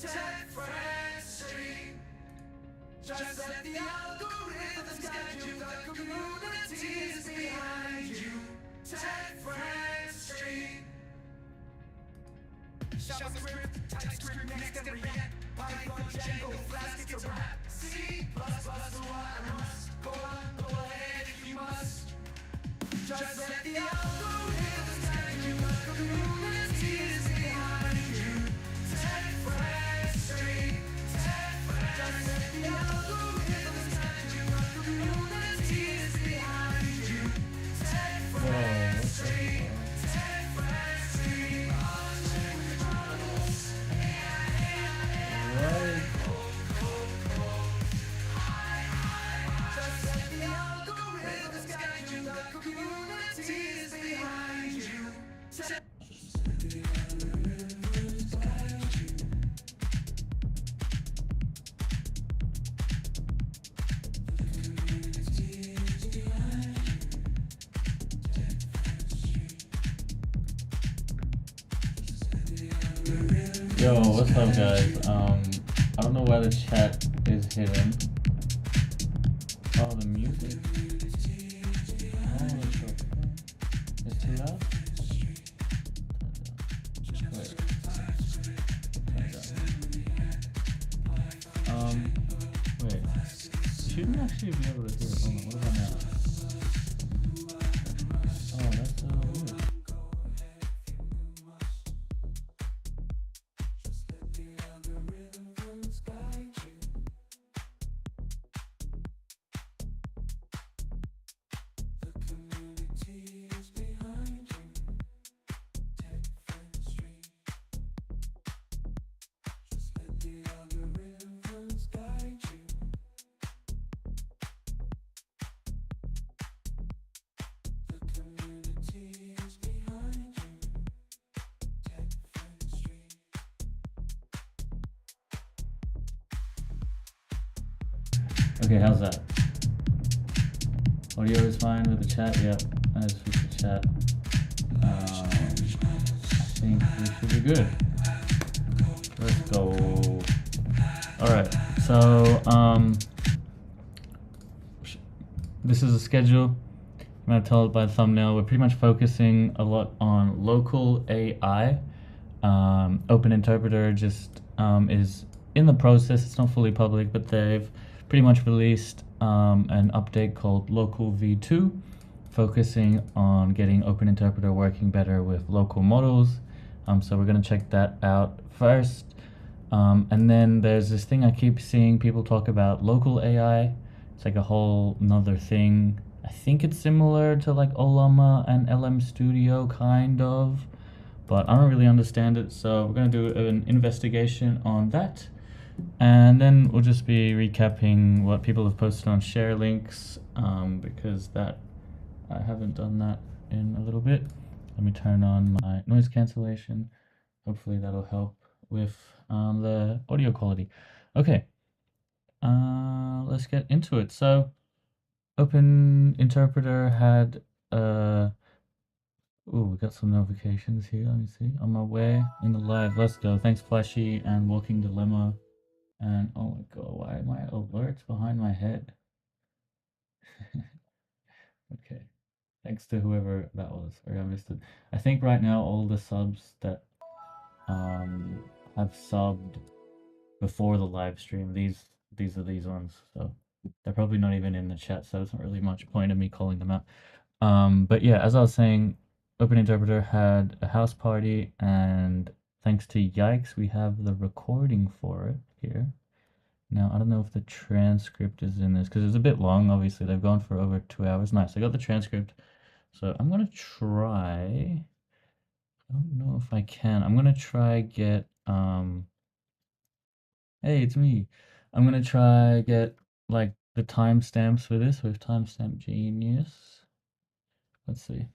tech friendly. Just let the algorithms guide you. The community is behind you. Tech friendly. JavaScript, TypeScript, Next and React, Python, Django, Flask, it's a wrap. C++, why must go on, go ahead if you must. Just let the algorithms guide you. The community is behind you. Tech friendly, tech friendly. Just let the algorithms guide you. The community is behind you. Tech friendly, tech friendly. Just let the algorithms guide you. The community is behind you. Yo, what's up guys? I don't know why the chat is hidden. Oh, the music. Oh, it's okay. It's too loud? Wait. Wait. You shouldn't actually be able to hear it. Hold on, what about now? Oh, that's so weird. Okay, how's that? Audio is fine with the chat? Yep, I just switched the chat. I think we should be good. Let's go. Alright, so this is a schedule. I'm gonna tell it by the thumbnail. We're pretty much focusing a lot on local AI. Open Interpreter just is in the process. It's not fully public, but they've pretty much released an update called Local V2, focusing on getting Open Interpreter working better with local models. So we're going to check that out first. And then there's this thing I keep seeing people talk about, local AI. It's like a whole nother thing. I think it's similar to like Olama and LM Studio, kind of, but I don't really understand it. So we're going to do an investigation on that. And then we'll just be recapping what people have posted on share links, because that I haven't done that in a little bit. Let me turn on my noise cancellation. Hopefully that'll help with the audio quality. Okay, let's get into it. So Open Interpreter had ooh, we got some notifications here. Let me see. On my way in the live. Let's go. Thanks Flashy and Walking Dilemma. And oh my god, why are my alerts behind my head? Okay. Thanks to whoever that was. Sorry, I missed it. I think right now all the subs that have subbed before the live stream, these are these ones. So they're probably not even in the chat, so it's not really much point in me calling them out. But yeah, as I was saying, Open Interpreter had a house party, and thanks to Yikes, we have the recording for it here. Now, I don't know if the transcript is in this, because it's a bit long, obviously. They've gone for over 2 hours. Nice, I got the transcript. So I'm going to try... I don't know if I can. I'm going to try get... Hey, it's me. I'm going to try get, like, the timestamps for this with Timestamp Genius. Let's see.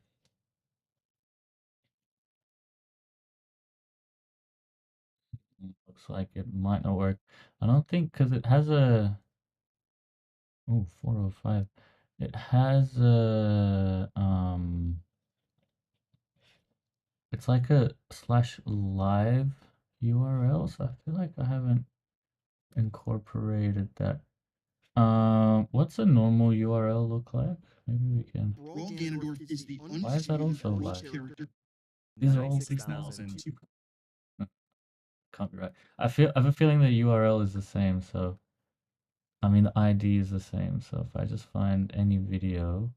Looks like it might not work. I don't think, because it has a... Oh, 405. It has a... It's like a /live URLs. I feel like I haven't incorporated that. What's a normal URL look like? Maybe we can. Raw Ganondorf is the Why is that also undisputed live? first character. These are all 6,000. can't be right. I have a feeling the URL is the same, so I mean the ID is the same. So if I just find any video,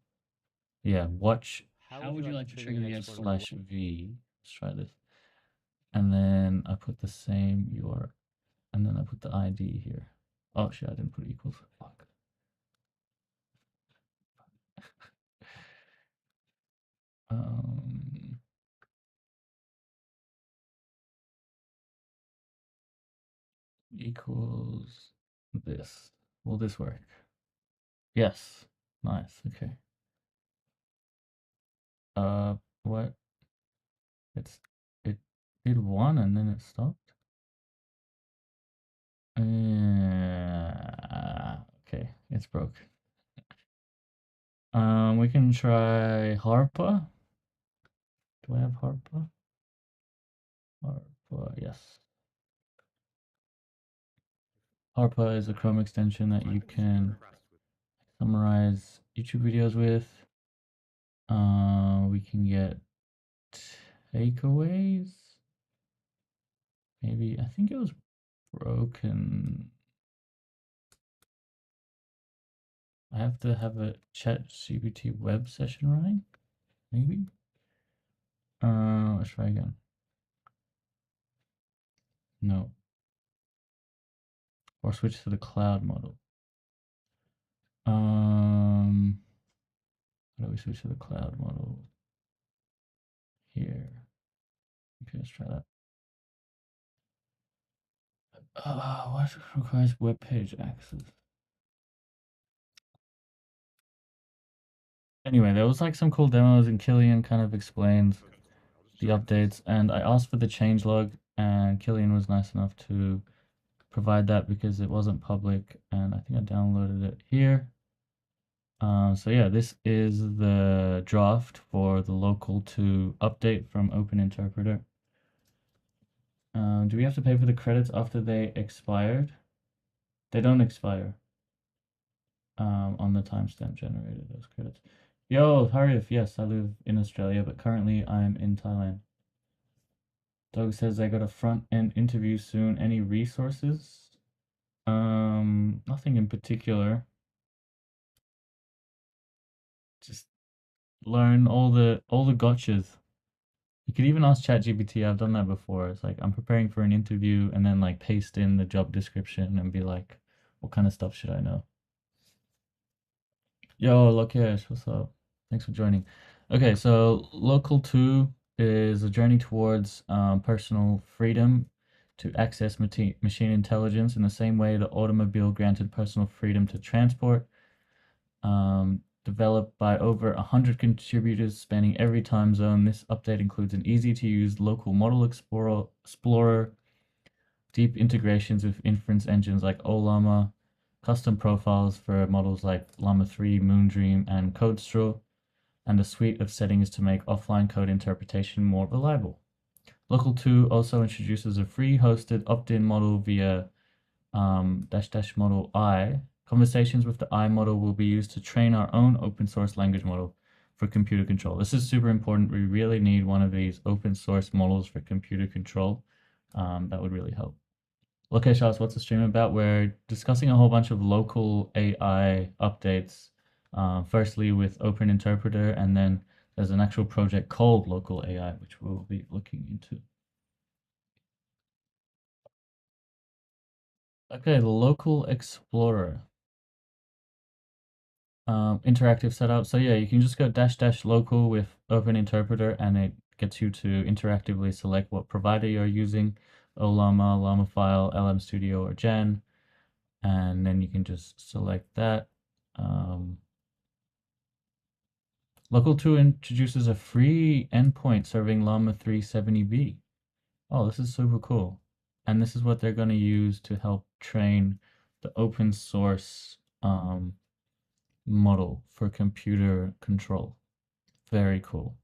yeah, watch How would you like to trigger the export? slash V. Let's try this. And then I put the same URL, and then I put the ID here. Oh shit, I didn't put equals. Fuck. Um, equals this. Will this work? Yes. Nice. Okay. What? It did one and then it stopped. Okay, it's broke. We can try Harpa. Do I have Harpa? Harpa, yes. Harpa is a Chrome extension that you can summarize YouTube videos with. We can get takeaways. Maybe, I think it was broken. I have to have a ChatGPT web session running, maybe. Let's try again. No. Or switch to the cloud model. How do we switch to the cloud model? Here. Okay, let's try that. What requires web page access? Anyway, there was like some cool demos, and Killian kind of explained the updates, and I asked for the changelog, and Killian was nice enough to provide that because it wasn't public, and I think I downloaded it here. So yeah, this is the draft for the local 2 update from Open Interpreter. Do we have to pay for the credits after they expired? They don't expire on the timestamp generated, those credits. Yo, Harif, yes, I live in Australia, but currently I'm in Thailand. Doug says I got a front-end interview soon. Any resources? Nothing in particular. Just learn all the gotchas. You could even ask ChatGPT. I've done that before. It's like I'm preparing for an interview and then like paste in the job description and be like, what kind of stuff should I know? Yo, Lokesh, what's up? Thanks for joining. Okay, so Local 2 is a journey towards personal freedom to access machine intelligence in the same way the automobile granted personal freedom to transport. Developed by over 100 contributors spanning every time zone, this update includes an easy-to-use local model explorer, deep integrations with inference engines like Ollama, custom profiles for models like Llama 3, Moondream, and CodeStraw, and a suite of settings to make offline code interpretation more reliable. Local 2 also introduces a free hosted opt-in model via --model I. Conversations with the I model will be used to train our own open source language model for computer control. This is super important. We really need one of these open source models for computer control. That would really help. Lokesh asks, what's the stream about? We're discussing a whole bunch of local AI updates. Firstly with Open Interpreter, and then there's an actual project called Local AI, which we'll be looking into. Okay, the Local Explorer. Interactive setup. So yeah, you can just go --local with Open Interpreter, and it gets you to interactively select what provider you're using, Ollama, Llama LM Studio, or Gen, and then you can just select that. Local 2 introduces a free endpoint serving Llama 370B. Oh, this is super cool. And this is what they're going to use to help train the open source model for computer control. Very cool.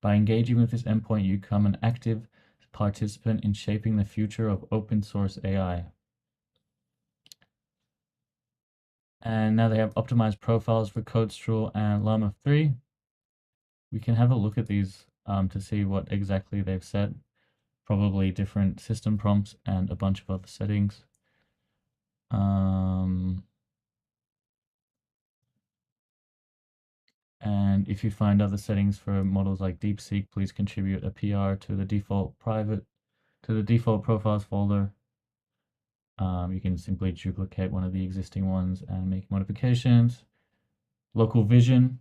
By engaging with this endpoint, you become an active participant in shaping the future of open source AI. And now they have optimized profiles for CodeStrel and Llama 3. We can have a look at these to see what exactly they've set. Probably different system prompts and a bunch of other settings. And if you find other settings for models like DeepSeek, please contribute a PR to the default profiles folder. You can simply duplicate one of the existing ones and make modifications. Local vision.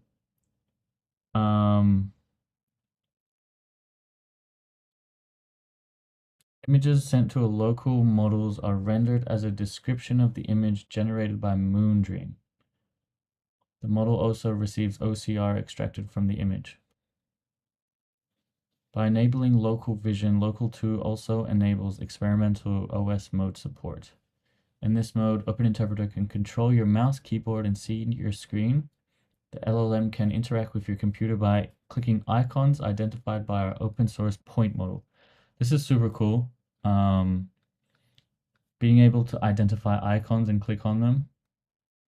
Images sent to a local models are rendered as a description of the image generated by Moondream. The model also receives OCR extracted from the image. By enabling local vision, Local 2 also enables experimental OS mode support. In this mode, Open Interpreter can control your mouse, keyboard, and see your screen. The LLM can interact with your computer by clicking icons identified by our open source point model. This is super cool. Being able to identify icons and click on them,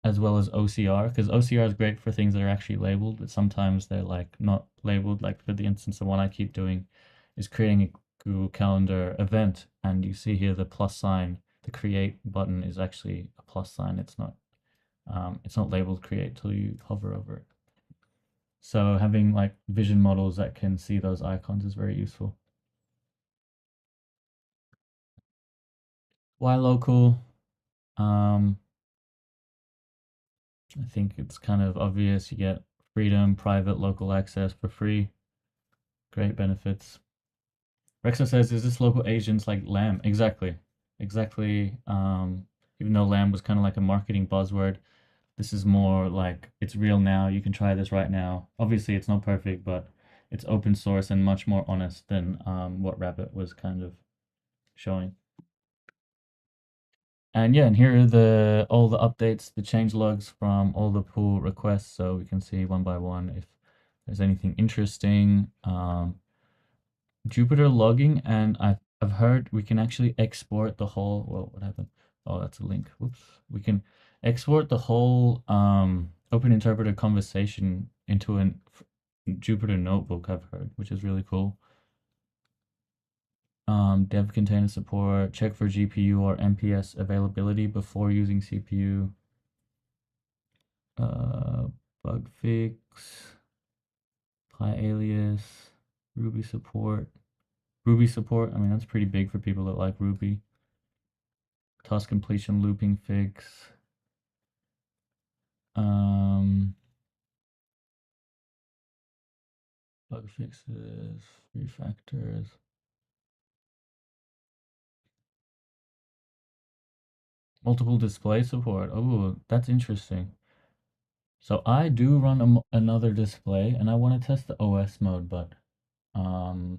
as well as OCR, because OCR is great for things that are actually labeled, but sometimes they're like not labeled. Like for the instance, the one I keep doing is creating a Google Calendar event, and you see here the plus sign. The create button is actually a plus sign. It's not labeled create till you hover over it. So having like vision models that can see those icons is very useful. Why local? I think it's kind of obvious. You get freedom, private, local access for free. Great benefits. Rexa says, is this local agents like Lamb? Exactly. Exactly. Even though Lamb was kind of like a marketing buzzword, this is more like it's real now. You can try this right now. Obviously, it's not perfect, but it's open source and much more honest than what Rabbit was kind of showing. And yeah, and here are all the updates, the change logs from all the pull requests, so we can see one by one if there's anything interesting. Jupyter logging, and I've heard we can actually export the whole. Well, what happened? Oh, that's a link. Whoops. We can export the whole Open Interpreter conversation into a Jupyter notebook. I've heard, which is really cool. Dev container support, check for GPU or MPS availability before using CPU. Bug fix, PyAlias, Ruby support. Ruby support, I mean, that's pretty big for people that like Ruby. Task completion looping fix. Bug fixes, refactors. Multiple display support. Oh, that's interesting. So I do run another display, and I want to test the OS mode, but it'd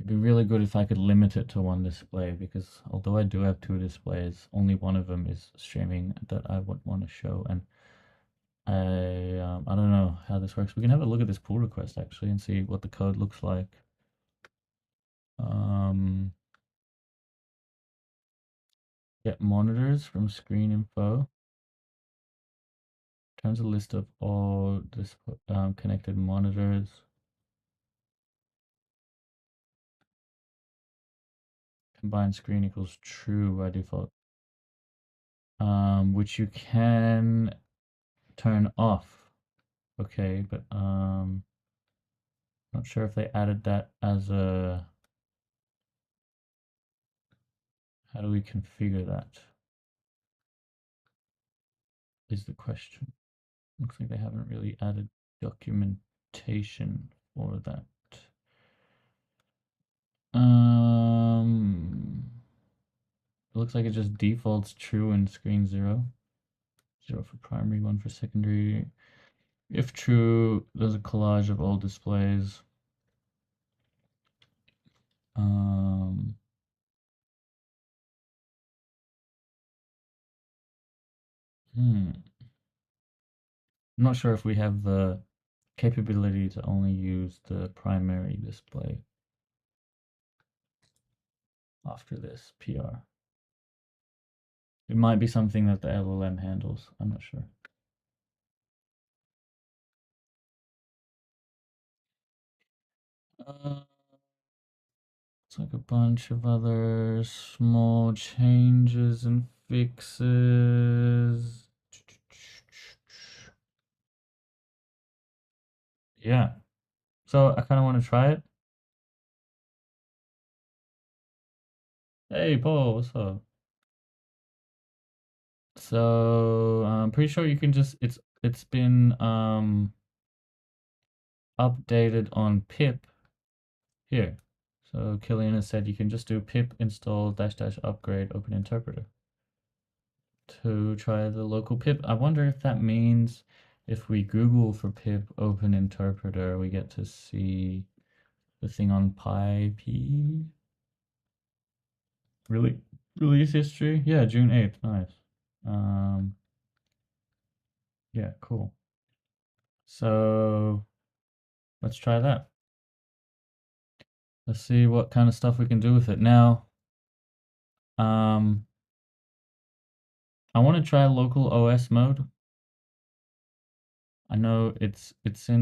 be really good if I could limit it to one display, because although I do have two displays, only one of them is streaming that I would want to show, and I don't know how this works. We can have a look at this pull request actually and see what the code looks like. Get monitors from screen info. Turns a list of all this connected monitors. Combined screen equals true by default. Which you can turn off. Okay, but not sure if they added that as a. How do we configure that? Is the question. Looks like they haven't really added documentation for that. It looks like it just defaults true in screen 0. 0 for primary, 1 for secondary. If true, there's a collage of all displays. I'm not sure if we have the capability to only use the primary display. after this PR. It might be something that the LLM handles. I'm not sure. It's like a bunch of other small changes and fixes. Yeah. So I kind of want to try it. Hey, Paul, what's up? So I'm pretty sure you can just it's been updated on pip here. So Killian has said you can just do pip install dash dash upgrade open interpreter to try the local pip. I wonder if that means if we Google for pip open interpreter, we get to see the thing on PyP. Really? Release history? Yeah, June 8th. Nice. Um, yeah, cool. So let's try that. Let's see what kind of stuff we can do with it. Now, um, I want to try local OS mode. I know it's in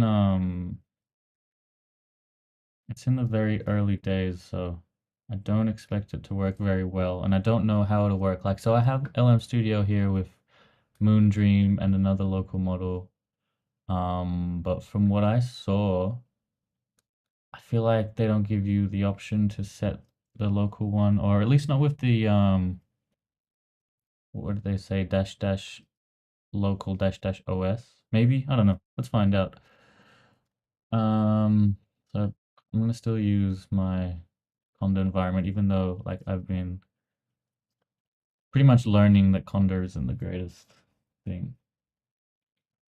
the very early days, so I don't expect it to work very well, and I don't know how it'll work. Like, so I have LM Studio here with Moondream and another local model. But from what I saw, I feel like they don't give you the option to set the local one, or at least not with the what did they say? Dash dash local dash dash OS. Maybe? I don't know. Let's find out. So I'm gonna still use my Conda environment, even though like I've been pretty much learning that Conda isn't the greatest thing.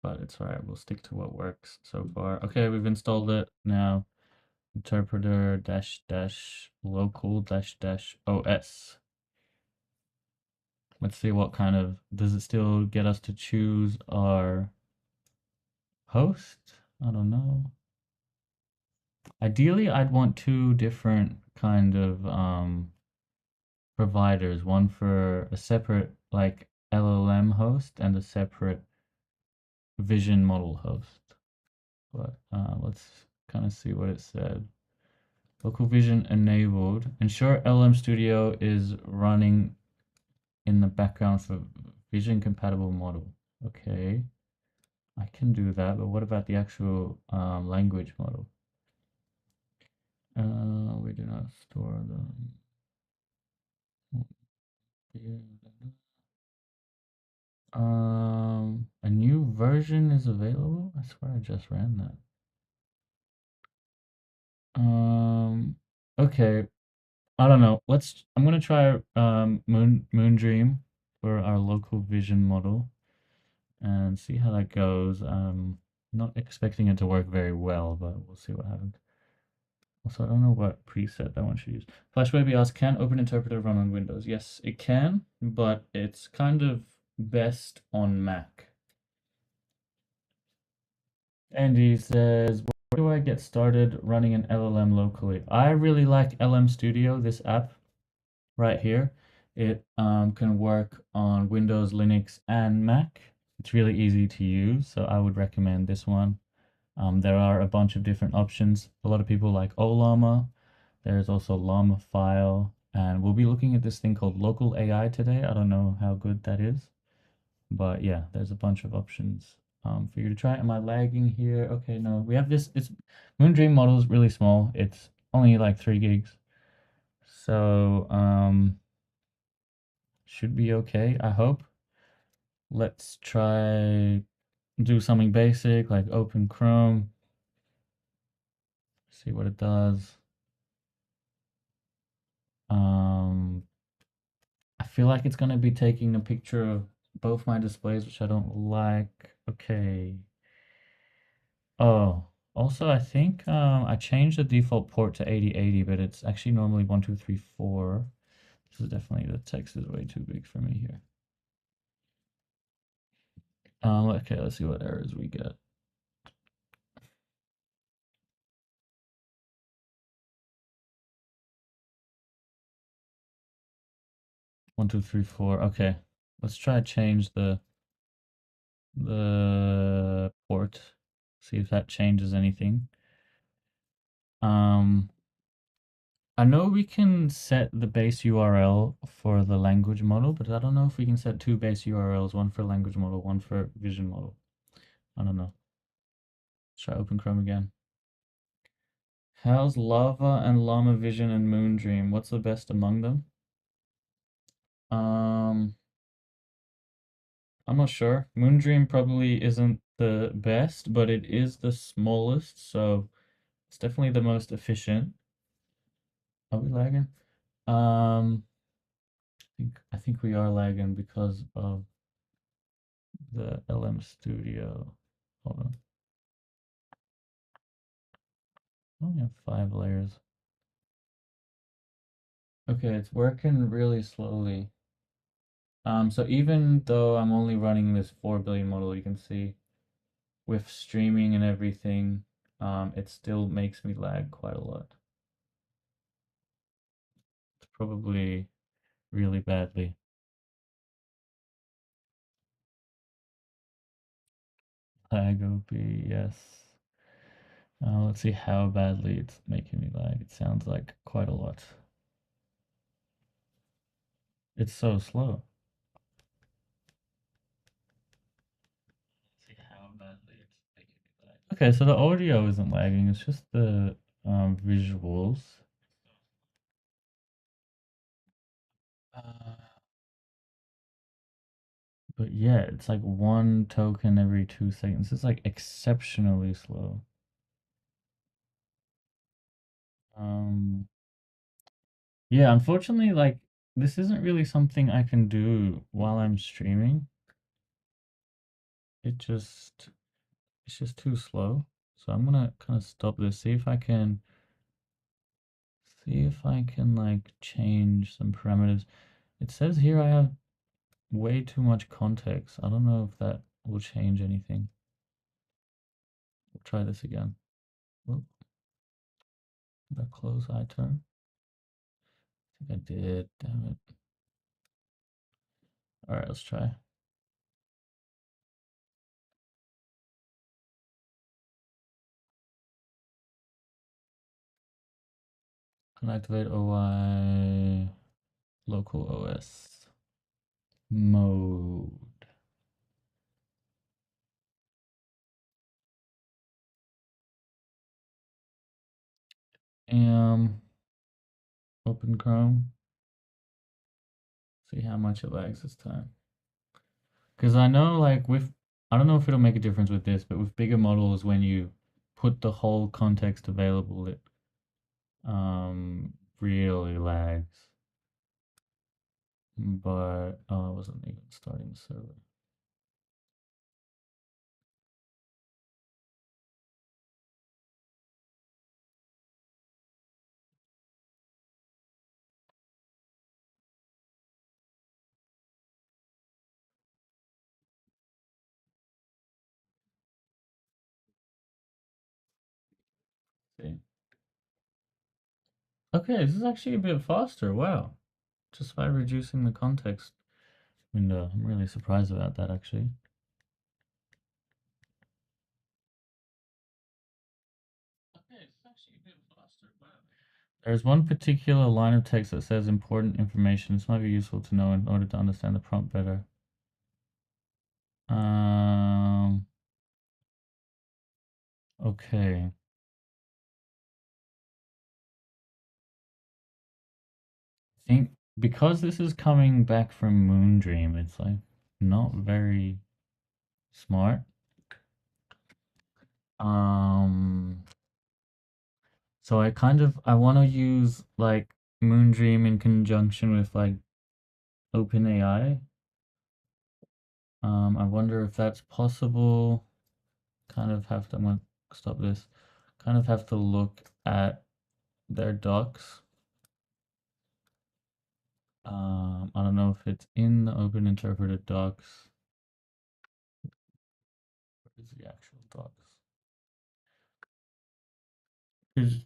But it's alright, we'll stick to what works so far. Okay, we've installed it now. Interpreter dash dash local dash dash OS. Let's see what kind of, does it still get us to choose our host? I don't know. Ideally, I'd want two different kind of providers, one for a separate like LLM host and a separate vision model host. But let's kind of see what it said. Local vision enabled. Ensure LM Studio is running in the background for vision compatible model. Okay, I can do that, but what about the actual language model? We do not store them. A new version is available? I swear I just ran that. Okay. I don't know. I'm gonna try Moondream for our local vision model and see how that goes. Not expecting it to work very well, but we'll see what happens. Also, I don't know what preset that one should use. FlashBaby asks, can Open Interpreter run on Windows? Yes, it can, but it's kind of best on Mac. Andy says, where do I get started running an LLM locally? I really like LM Studio, this app right here. It can work on Windows, Linux, and Mac. It's really easy to use, so I would recommend this one. There are a bunch of different options. A lot of people like Olama. There's also Llama File, and we'll be looking at this thing called LocalAI today. I don't know how good that is, but yeah, there's a bunch of options for you to try. Am I lagging here? Okay, no, we have this. It's Moondream model is really small. It's only like 3 gigs, so should be okay, I hope. Let's try do something basic like open Chrome. See what it does. I feel like it's gonna be taking a picture of both my displays, which I don't like. Okay. Oh, also I think I changed the default port to 8080, but it's actually normally 1234. This is definitely, the text is way too big for me here. Okay, let's see what errors we get. 1, 2, 3, 4. Okay. Let's try to change the port. See if that changes anything. Um, I know we can set the base URL for the language model, but I don't know if we can set two base URLs, one for language model, one for vision model. I don't know. Let's try open Chrome again. How's Lava and Llama Vision and Moondream? What's the best among them? Um, I'm not sure. Moondream probably isn't the best, but it is the smallest, so it's definitely the most efficient. Are we lagging? Um, I think we are lagging because of the LM Studio. Hold on. I only have 5 layers. Okay, it's working really slowly. So even though I'm only running this 4 billion model, you can see with streaming and everything, it still makes me lag quite a lot. It's probably really badly. Lag OP, yes. Let's see how badly it's making me lag. It sounds like quite a lot. It's so slow. See how badly it's making me lag. Okay, so the audio isn't lagging, it's just the visuals. Uh, but yeah, it's like 1 token every 2 seconds. It's like exceptionally slow. Um, yeah, unfortunately, like this isn't really something I can do while I'm streaming. It just it's just too slow. So I'm gonna kind of stop this, see if I can like change some parameters. It says here I have way too much context. I don't know if that will change anything. We'll try this again. Whoop, did I close iTerm? I think I did, damn it. Alright, let's try. Can activate OI local OS mode. Open Chrome. See how much it lags this time. Because I know, like, I don't know if it'll make a difference with this, but with bigger models, when you put the whole context available, it really lags. But I wasn't even starting the server. See. Okay, this is actually a bit faster. Wow. Just by reducing the context window. I'm really surprised about that, actually. Okay, it's actually a bit faster. Wow. There's one particular line of text that says important information. This might be useful to know in order to understand the prompt better. Um, okay. I think because this is coming back from Moondream, it's like not very smart. Um, so I want to use like Moondream in conjunction with like OpenAI. I wonder if that's possible. I'm gonna stop this. Kind of have to look at their docs. I don't know if it's in the Open Interpreter docs. What is the actual docs? 'Cause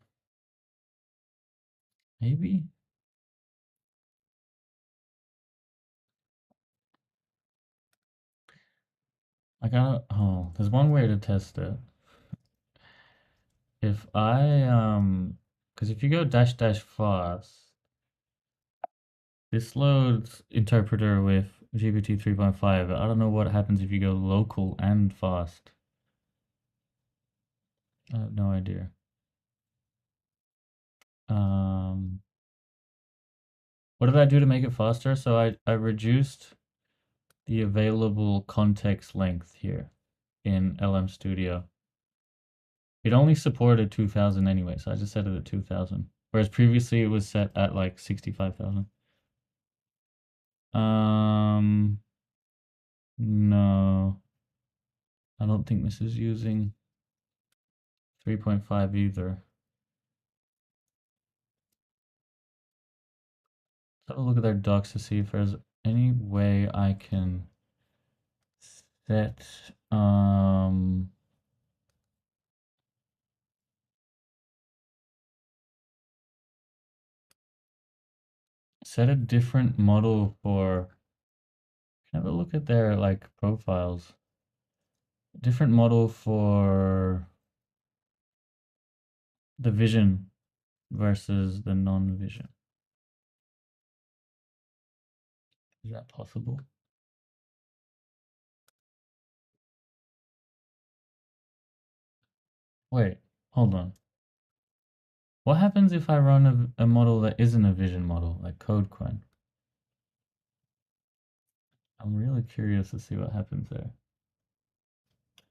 maybe I gotta, oh, there's one way to test it. If because if you go dash dash fast, this loads interpreter with GPT 3.5. I don't know what happens if you go local and fast. I have no idea. Um, what did I do to make it faster? So I reduced the available context length here in LM Studio. It only supported 2000 anyway, so I just set it at 2000. Whereas previously it was set at like 65,000. No, I don't think this is using 3.5 either. Let's have a look at their docs to see if there's any way I can set set a different model for, have a look at their like profiles. Different model for the vision versus the non-vision. Is that possible? Wait, hold on. What happens if I run a model that isn't a vision model, like CodeQuinn? I'm really curious to see what happens there.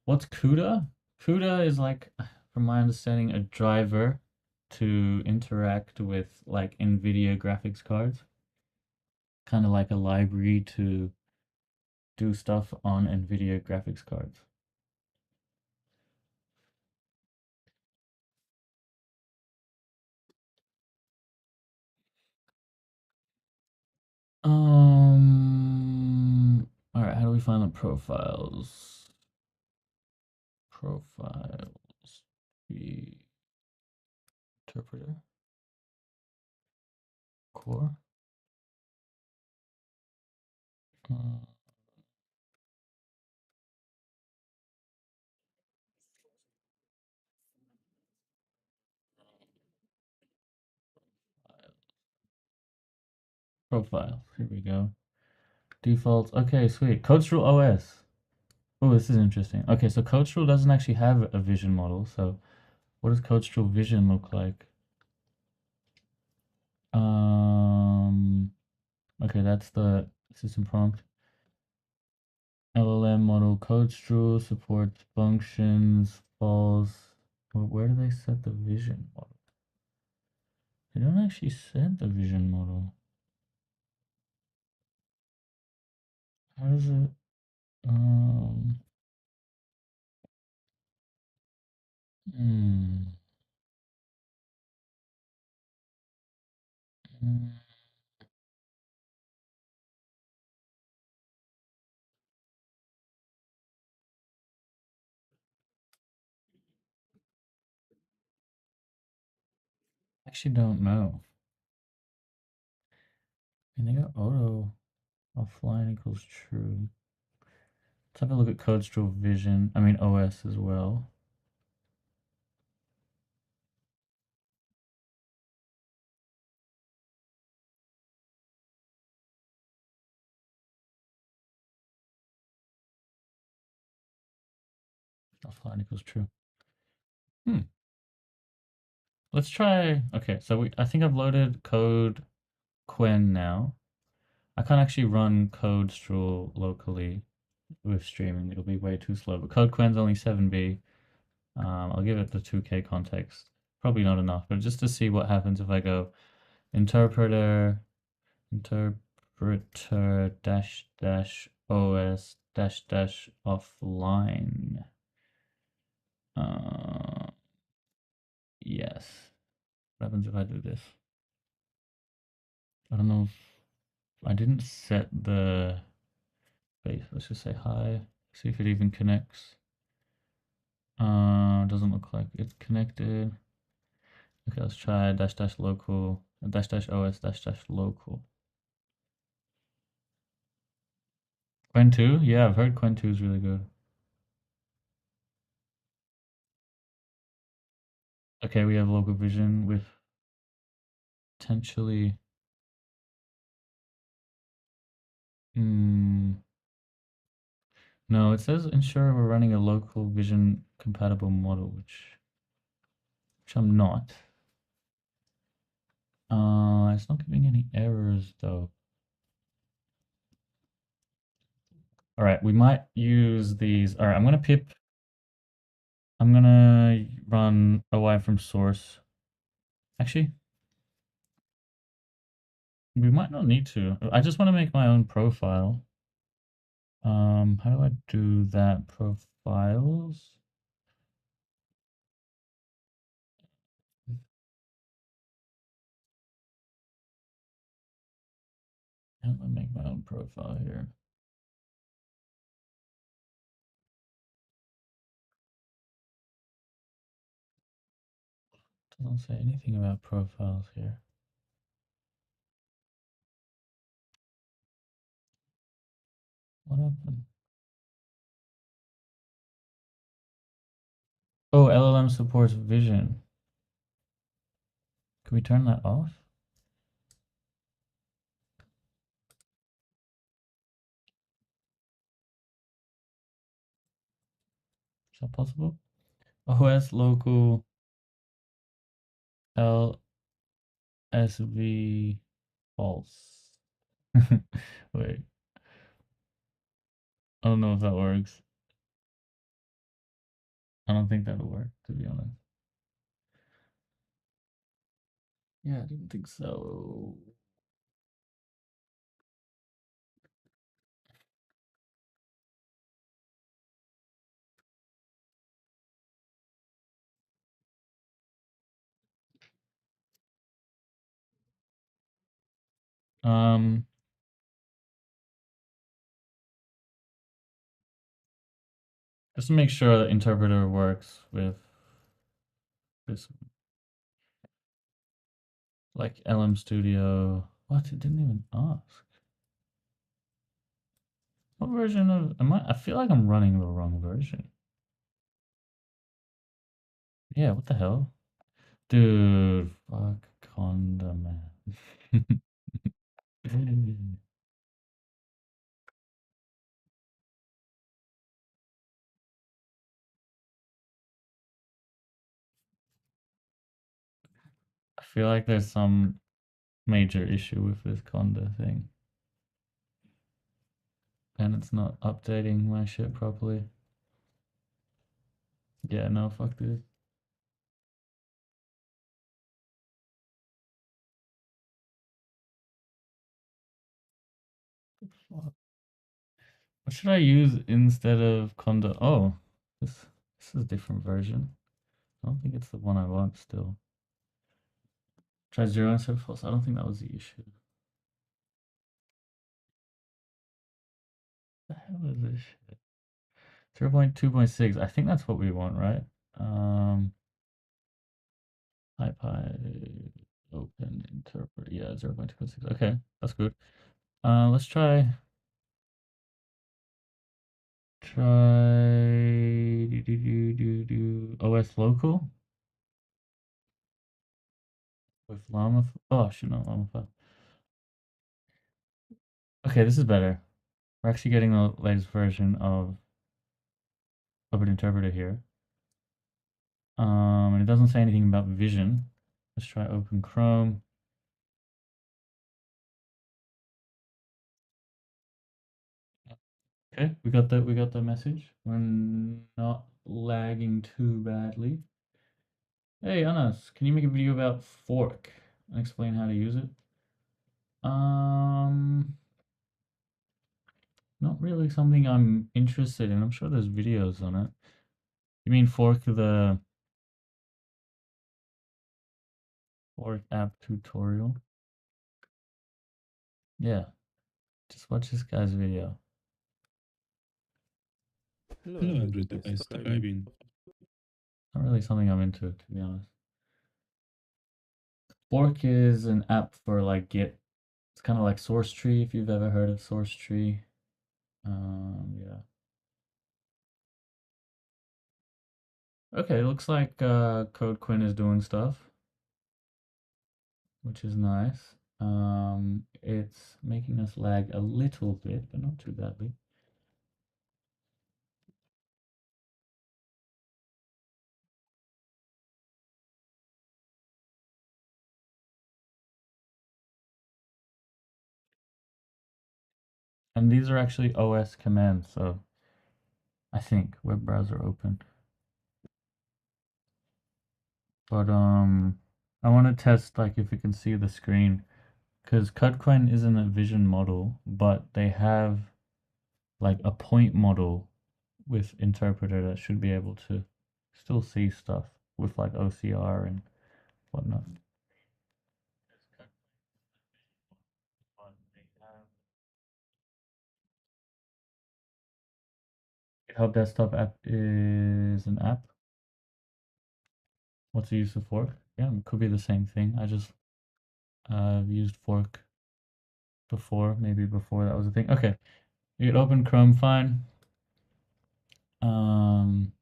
What's CUDA? CUDA is like, from my understanding, a driver to interact with like NVIDIA graphics cards. Kind of like a library to do stuff on NVIDIA graphics cards. All right, how do we find the profiles? Profiles. The interpreter. Core. Uh, Profiles. Here we go. Defaults. Okay, sweet. Coastal OS. Oh, this is interesting. Okay, so Coastal doesn't actually have a vision model. So what does Coastal Vision look like? Um, okay, that's the system prompt. LLM model Coastal supports functions, false. Well, where do they set the vision model? They don't actually set the vision model. How does it? Um. Hmm. hmm. Actually, don't know. And they got auto offline equals true. Let's have a look at Coastal Vision. I mean OS as well. Offline equals true. Hmm. Let's try. Okay, so I think I've loaded Code Quen now. I can't actually run Code Straw locally with streaming. It'll be way too slow. But Code Quen's only 7B. I'll give it the 2K context. Probably not enough, but just to see what happens if I go interpreter dash dash os dash dash offline. Uh, yes. What happens if I do this? I don't know if I didn't set the base. Let's just say hi. See if it even connects. Doesn't look like it's connected. Okay, let's try dash dash local dash dash os dash dash local. Quen 2? Yeah, I've heard Quen 2 is really good. Okay, we have local vision with potentially. Hmm. No, it says ensure we're running a local vision compatible model, which I'm not. It's not giving any errors though. All right, we might use these. All right, I'm gonna run OI from source. Actually, we might not need to. I just want to make my own profile. How do I do that? Profiles. How do I make my own profile here? Doesn't say anything about profiles here. What happened? Oh, LLM supports vision. Can we turn that off? Is that possible? OS local LSV false. Wait, I don't know if that works. I don't think that'll work, to be honest. Yeah, I didn't think so. Um, just to make sure the interpreter works with this, like LM Studio. What? It didn't even ask. What version of am I? I feel like I'm running the wrong version. Yeah, what the hell? Dude, fuck Conda, man. I feel like there's some major issue with this Conda thing. And it's not updating my shit properly. Yeah, no, fuck this. Fuck. What should I use instead of Conda? Oh, this is a different version. I don't think it's the one I want still. Try zero instead of false. I don't think that was the issue. What the hell is this shit? 0.2.6. I think that's what we want, right? IPy open interpret. Yeah, 0.2.6. Okay, that's good. Let's try OS local with llama. Oh, shoot, no, llama 5. Okay, this is better. We're actually getting the latest version of an interpreter here. And it doesn't say anything about vision. Let's try open Chrome. Okay, we got the message. We're not lagging too badly. Hey, Anas, can you make a video about fork and explain how to use it? Um, Not really something I'm interested in. I'm sure there's videos on it. You mean the fork app tutorial? Yeah, just watch this guy's video. Hello, Andrew. I subscribing. Not really something I'm into, to be honest. Fork is an app for like Git. It's kind of like Source Tree, if you've ever heard of Source Tree. Yeah. Okay, looks like Code Quinn is doing stuff, which is nice. It's making us lag a little bit, but not too badly. And these are actually OS commands, so I think web browser open. But I want to test like if we can see the screen because CudQuinn isn't a vision model, but they have like a point model with interpreter that should be able to still see stuff with like OCR and whatnot. GitHub desktop app is an app. What's the use of fork? Yeah, it could be the same thing. I just used fork before, maybe before that was a thing. Okay, you could open Chrome fine. Um,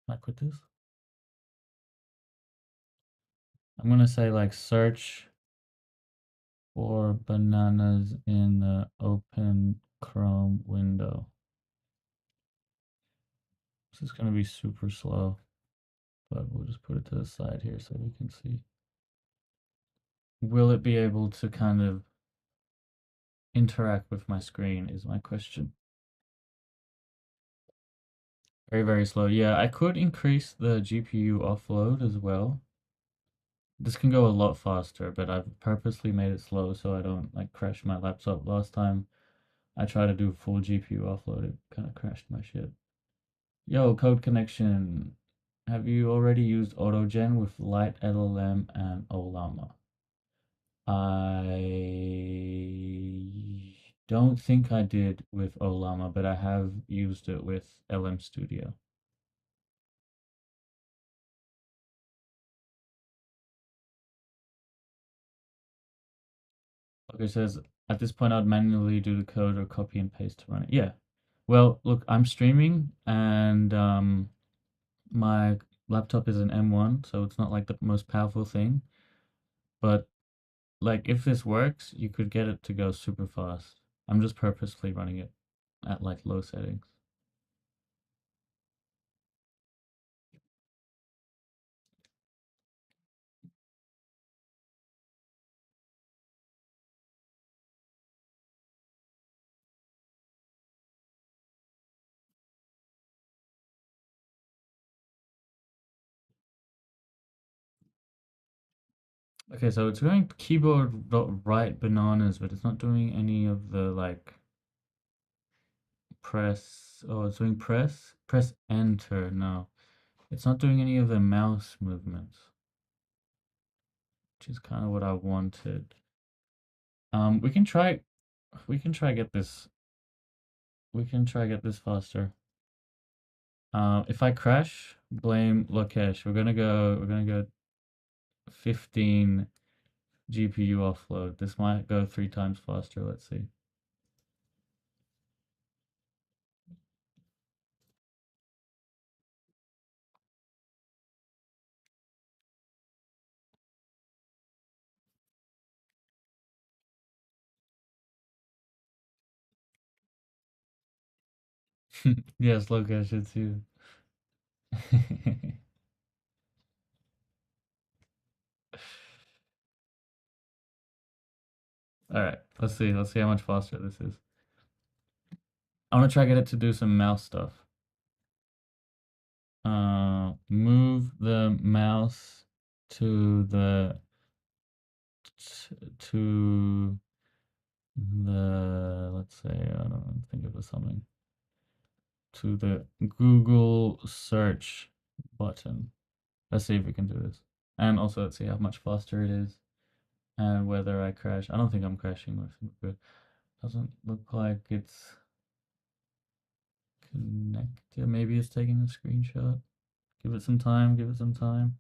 I quit this. I'm gonna say like search for bananas in the open Chrome window. This is gonna be super slow, but we'll just put it to the side here so we can see. Will it be able to kind of interact with my screen is my question. Very, very slow. Yeah, I could increase the GPU offload as well. This can go a lot faster, but I've purposely made it slow so I don't like crash my laptop. Last time I tried to do full GPU offload, it kind of crashed my shit. Yo, code connection. Have you already used AutoGen with Light LLM and Olama? I don't think I did with Olama, but I have used it with LM Studio. Okay, it says at this point I'd manually do the code or copy and paste to run it. Yeah. Well, look, I'm streaming and my laptop is an M1, so it's not like the most powerful thing. But like if this works, you could get it to go super fast. I'm just purposely running it at like low settings. Okay, so it's going keyboard dot right bananas, but it's not doing any of the like press. Oh, it's doing press enter. No, it's not doing any of the mouse movements, which is kind of what I wanted. We can try. We can try get this. We can try get this faster. If I crash, blame Lokesh. We're gonna go 15 GPU offload. This might go 3 times faster. Let's see. Yes, Lokesh, it's you. All right, let's see. Let's see how much faster this is. I want to try get it to do some mouse stuff. Move the mouse to the to the let's say I don't know, think of something to the Google search button. Let's see if we can do this, and also let's see how much faster it is and whether I crash. I don't think I'm crashing. I think we're good. Doesn't look like it's connected. Maybe it's taking a screenshot. Give it some time. Give it some time.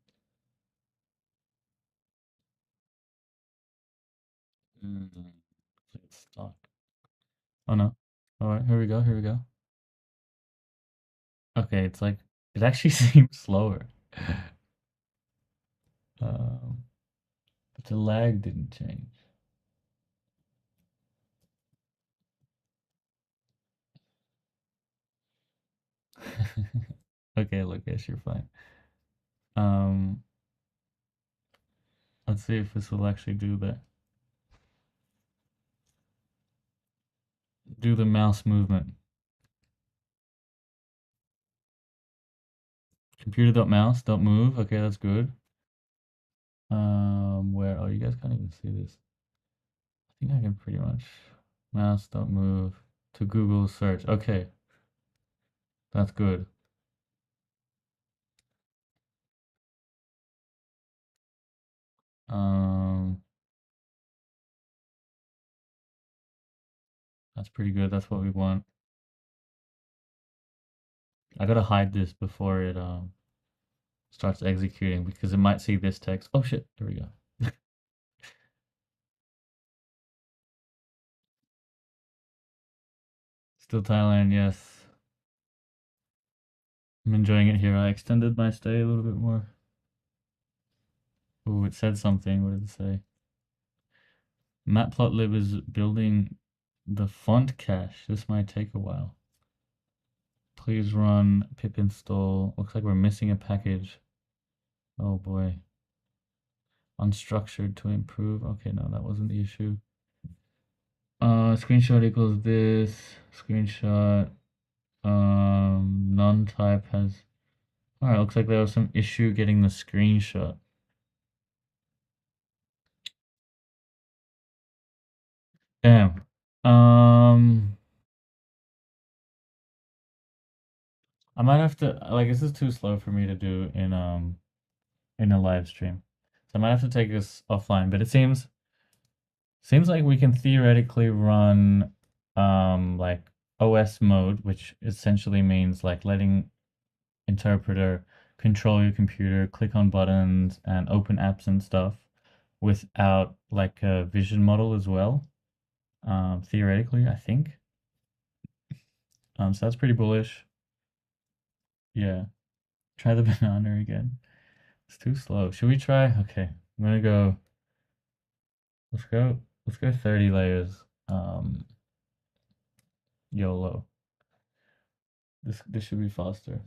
Mm, it's stuck. Oh no. All right, here we go. Here we go. Okay, it's like it actually seems slower. Um, but the lag didn't change. Okay, look, yes, you're fine. Um, let's see if this will actually do the mouse movement. Computer.mouse, don't move. Okay, that's good. Where? Oh, you guys can't even see this. I think I can pretty much mouse, don't move to Google search. Okay, that's good. Um, that's pretty good. That's what we want. I gotta hide this before it starts executing because it might see this text. Oh shit, there we go. Still Thailand, yes. I'm enjoying it here. I extended my stay a little bit more. Oh, it said something. What did it say? Matplotlib is building the font cache. This might take a while. Please run pip install. Looks like we're missing a package. Oh boy. Unstructured to improve. Okay, no, that wasn't the issue. Screenshot equals this. Screenshot. None type has. Alright, looks like there was some issue getting the screenshot. Damn. I might have to like this is too slow for me to do in a live stream. So I might have to take this offline, but it seems like we can theoretically run like OS mode, which essentially means like letting interpreter control your computer, click on buttons and open apps and stuff without like a vision model as well. Theoretically, I think. So that's pretty bullish. Yeah. Try the banana again. It's too slow. Should we try? Okay. I'm gonna go let's go 30 layers. YOLO. This should be faster.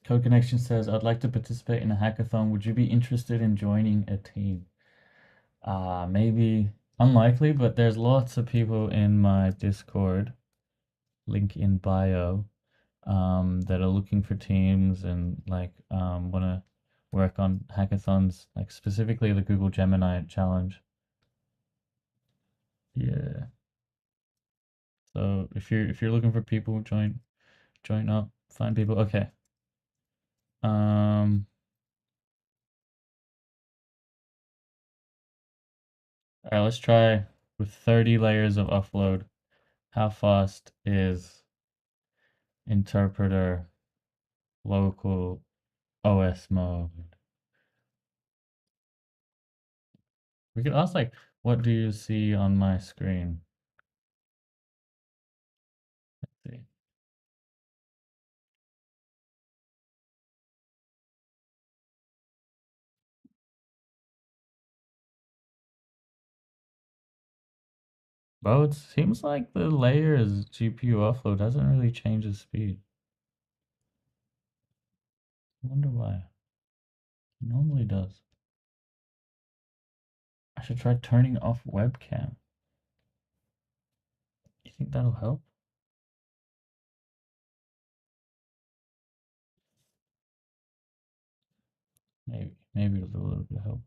Code Connection says, I'd like to participate in a hackathon. Would you be interested in joining a team? Maybe unlikely, but there's lots of people in my Discord, link in bio, that are looking for teams and like want to work on hackathons, like specifically the Google Gemini challenge. Yeah. So if you're looking for people, join up, find people. Okay. Um, all right, let's try with 30 layers of upload. How fast is interpreter local OS mode? We could ask like, what do you see on my screen? Let's see. Bro, it seems like the layers GPU offload doesn't really change the speed. I wonder why. It normally does. I should try turning off webcam. You think that'll help? Maybe it'll do a little bit of help.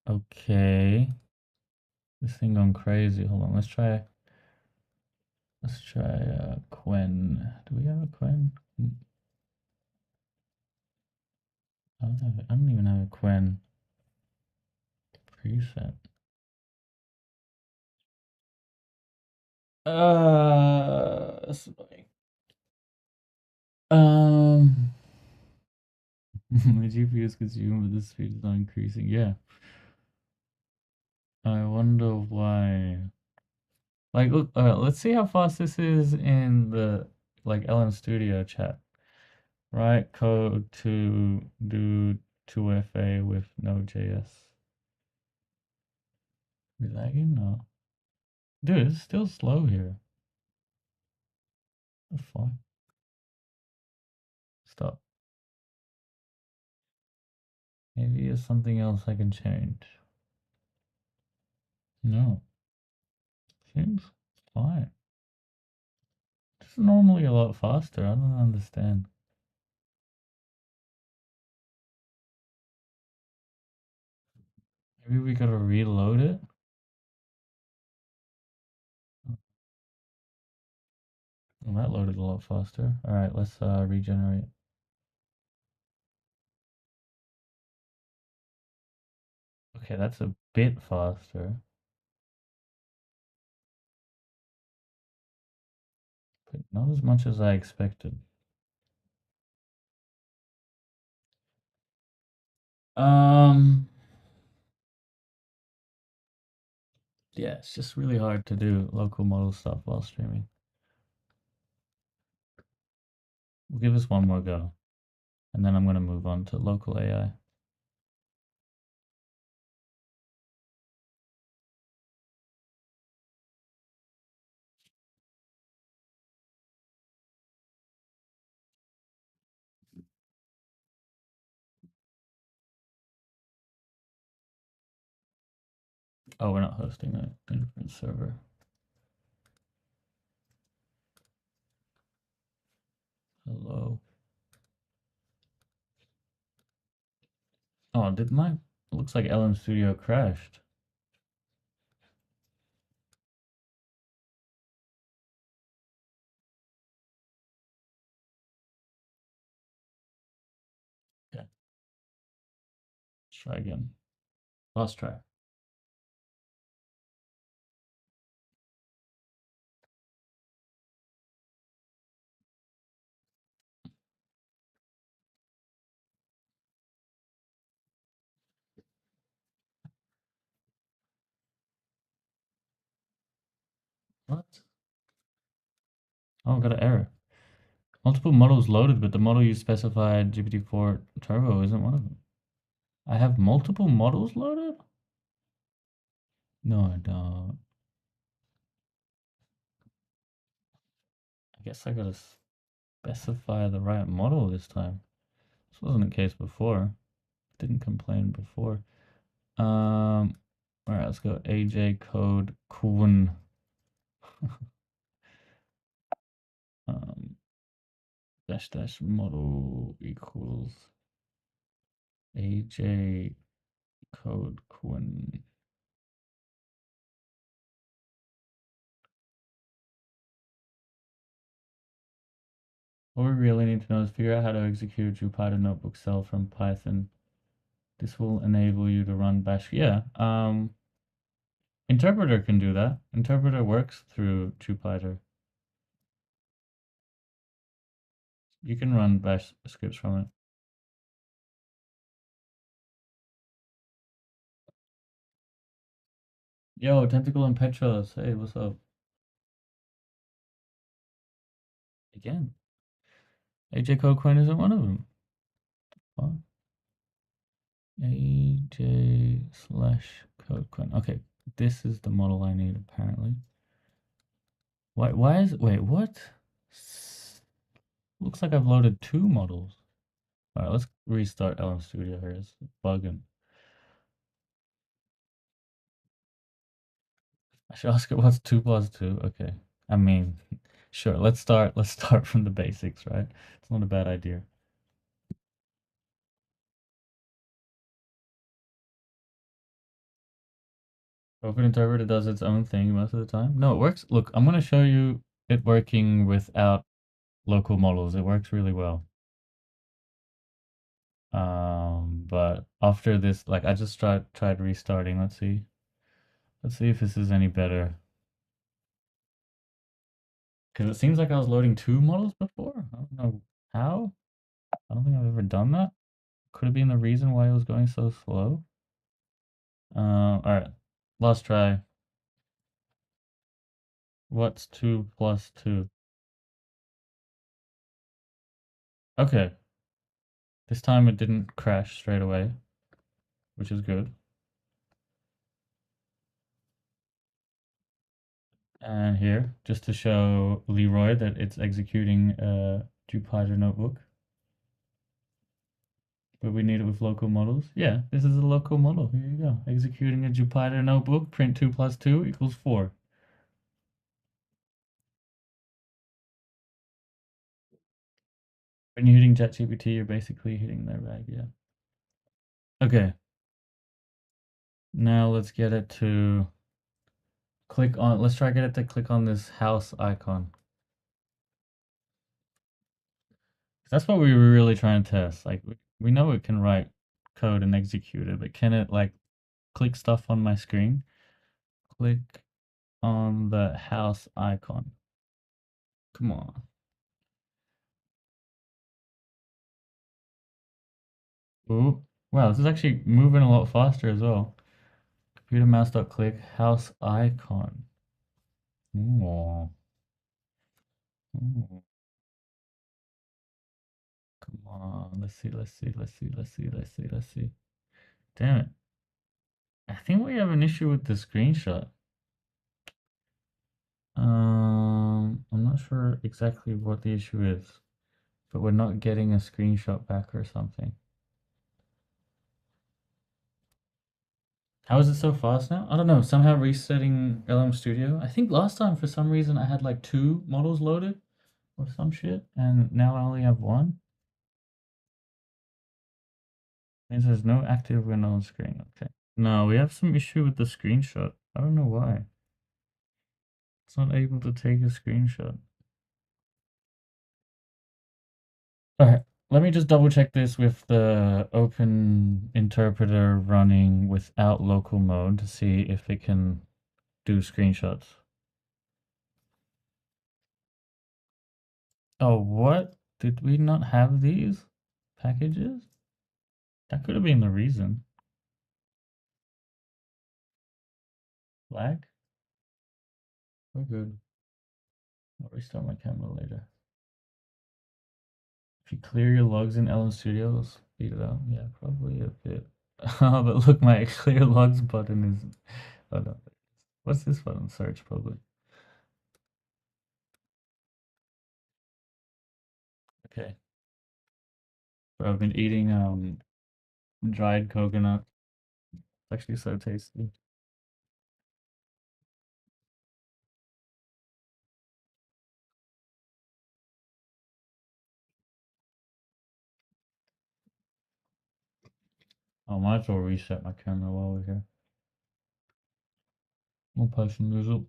Okay. This thing going crazy. Hold on, let's try Quen. Do we have a Quen? I don't even have a Quen preset. That's annoying. Um My GPU is consuming, but the speed is not increasing. Yeah. I wonder why. Like, look, let's see how fast this is in the like LM Studio chat. Write code to do 2FA with Node.js. We lagging? No. Dude, it's still slow here. The fuck? Stop. Maybe it's something else I can change. No. Seems fine. It's normally a lot faster. I don't understand. Maybe we gotta reload it? Well, that loaded a lot faster. Alright, let's regenerate. Okay, that's a bit faster. But not as much as I expected. Um, yeah, it's just really hard to do local model stuff while streaming. We'll give this one more go, and then I'm gonna move on to local AI. Oh, we're not hosting a different server. Hello. Oh, did my looks like LM Studio crashed. Okay, let's try again. Last try. What? Oh, I got an error. Multiple models loaded, but the model you specified, GPT-4 Turbo, isn't one of them. I have multiple models loaded? No, I don't. I guess I gotta specify the right model this time. This wasn't the case before. Didn't complain before. Alright, let's go AJ code Kwun. um, dash dash model equals AJ code Kwun. What we really need to know is figure out how to execute Jupyter Notebook cell from Python. This will enable you to run bash. Yeah, interpreter can do that. Interpreter works through Jupyter. You can run bash scripts from it. Yo, Tentacle and Petros, hey, what's up? Again, AJ Codecoin isn't one of them. What? AJ slash Codecoin. Okay, this is the model I need apparently. Why is, wait, what? Looks like I've loaded two models. Alright, let's restart LM Studio here. It's bugging. I should ask it what's 2 plus 2. Okay. I mean, sure, let's start from the basics, right? It's not a bad idea. Open Interpreter does its own thing most of the time. No, it works. Look, I'm gonna show you it working without local models. It works really well. But after this, like I just tried restarting. Let's see. Let's see if this is any better. Because it seems like I was loading two models before. I don't know how. I don't think I've ever done that. could have been the reason why it was going so slow. Alright, last try. What's 2 plus 2? Okay. This time it didn't crash straight away, which is good. And here, just to show Leroy that it's executing a Jupyter notebook. But we need it with local models. Yeah, this is a local model. Here you go. Executing a Jupyter notebook, print 2 plus 2 equals 4. When you're hitting ChatGPT, you're basically hitting their bag, yeah. Okay. Now let's get it to click on, let's try get it to click on this house icon. That's what we were really trying to test. Like, we know it can write code and execute it, but can it like click stuff on my screen? Click on the house icon. Come on. Ooh, wow, this is actually moving a lot faster as well. Computer mouse dot click house icon. Ooh. Ooh. Come on, let's see, let's see, let's see, let's see, let's see, let's see. Damn it. I think we have an issue with the screenshot. I'm not sure exactly what the issue is, but we're not getting a screenshot back or something. How is it so fast now? I don't know, somehow resetting LM Studio. I think last time for some reason I had like 2 models loaded or some shit, and now I only have 1. Means there's no active window on screen. Okay. No, we have some issue with the screenshot. I don't know why. It's not able to take a screenshot. Alright, let me just double check this with the open interpreter running without local mode to see if it can do screenshots. Oh, what? Did we not have these packages? That could have been the reason. Lag? We're good. I'll restart my camera later. If you clear your logs in LM Studio, it'll speed it up. Yeah, probably a bit. But look, my clear logs button is... Oh no. What's this button? Search, probably. Okay. But I've been eating dried coconut. It's actually so tasty. I might as well reset my camera while we're here. One person noodle.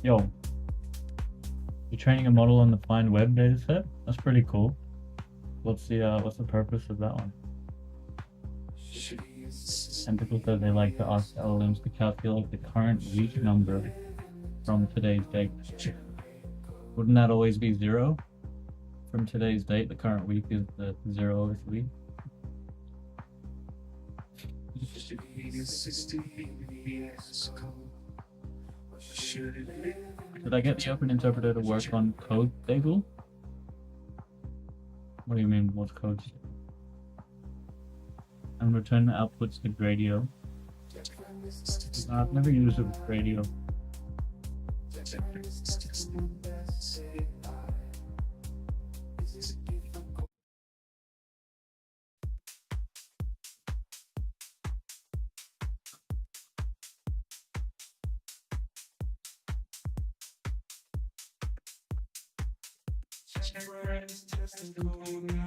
Yo, you're training a model on the find web dataset? That's pretty cool. What's the purpose of that one? And people said they like to ask LLMs to calculate the current week number from today's date. Wouldn't that always be 0 from today's date? The current week is the 0th week. Did I get the open interpreter to work on code table? What do you mean, what's code? And return the outputs to Gradio. I've never used it with Gradio. Oh, no.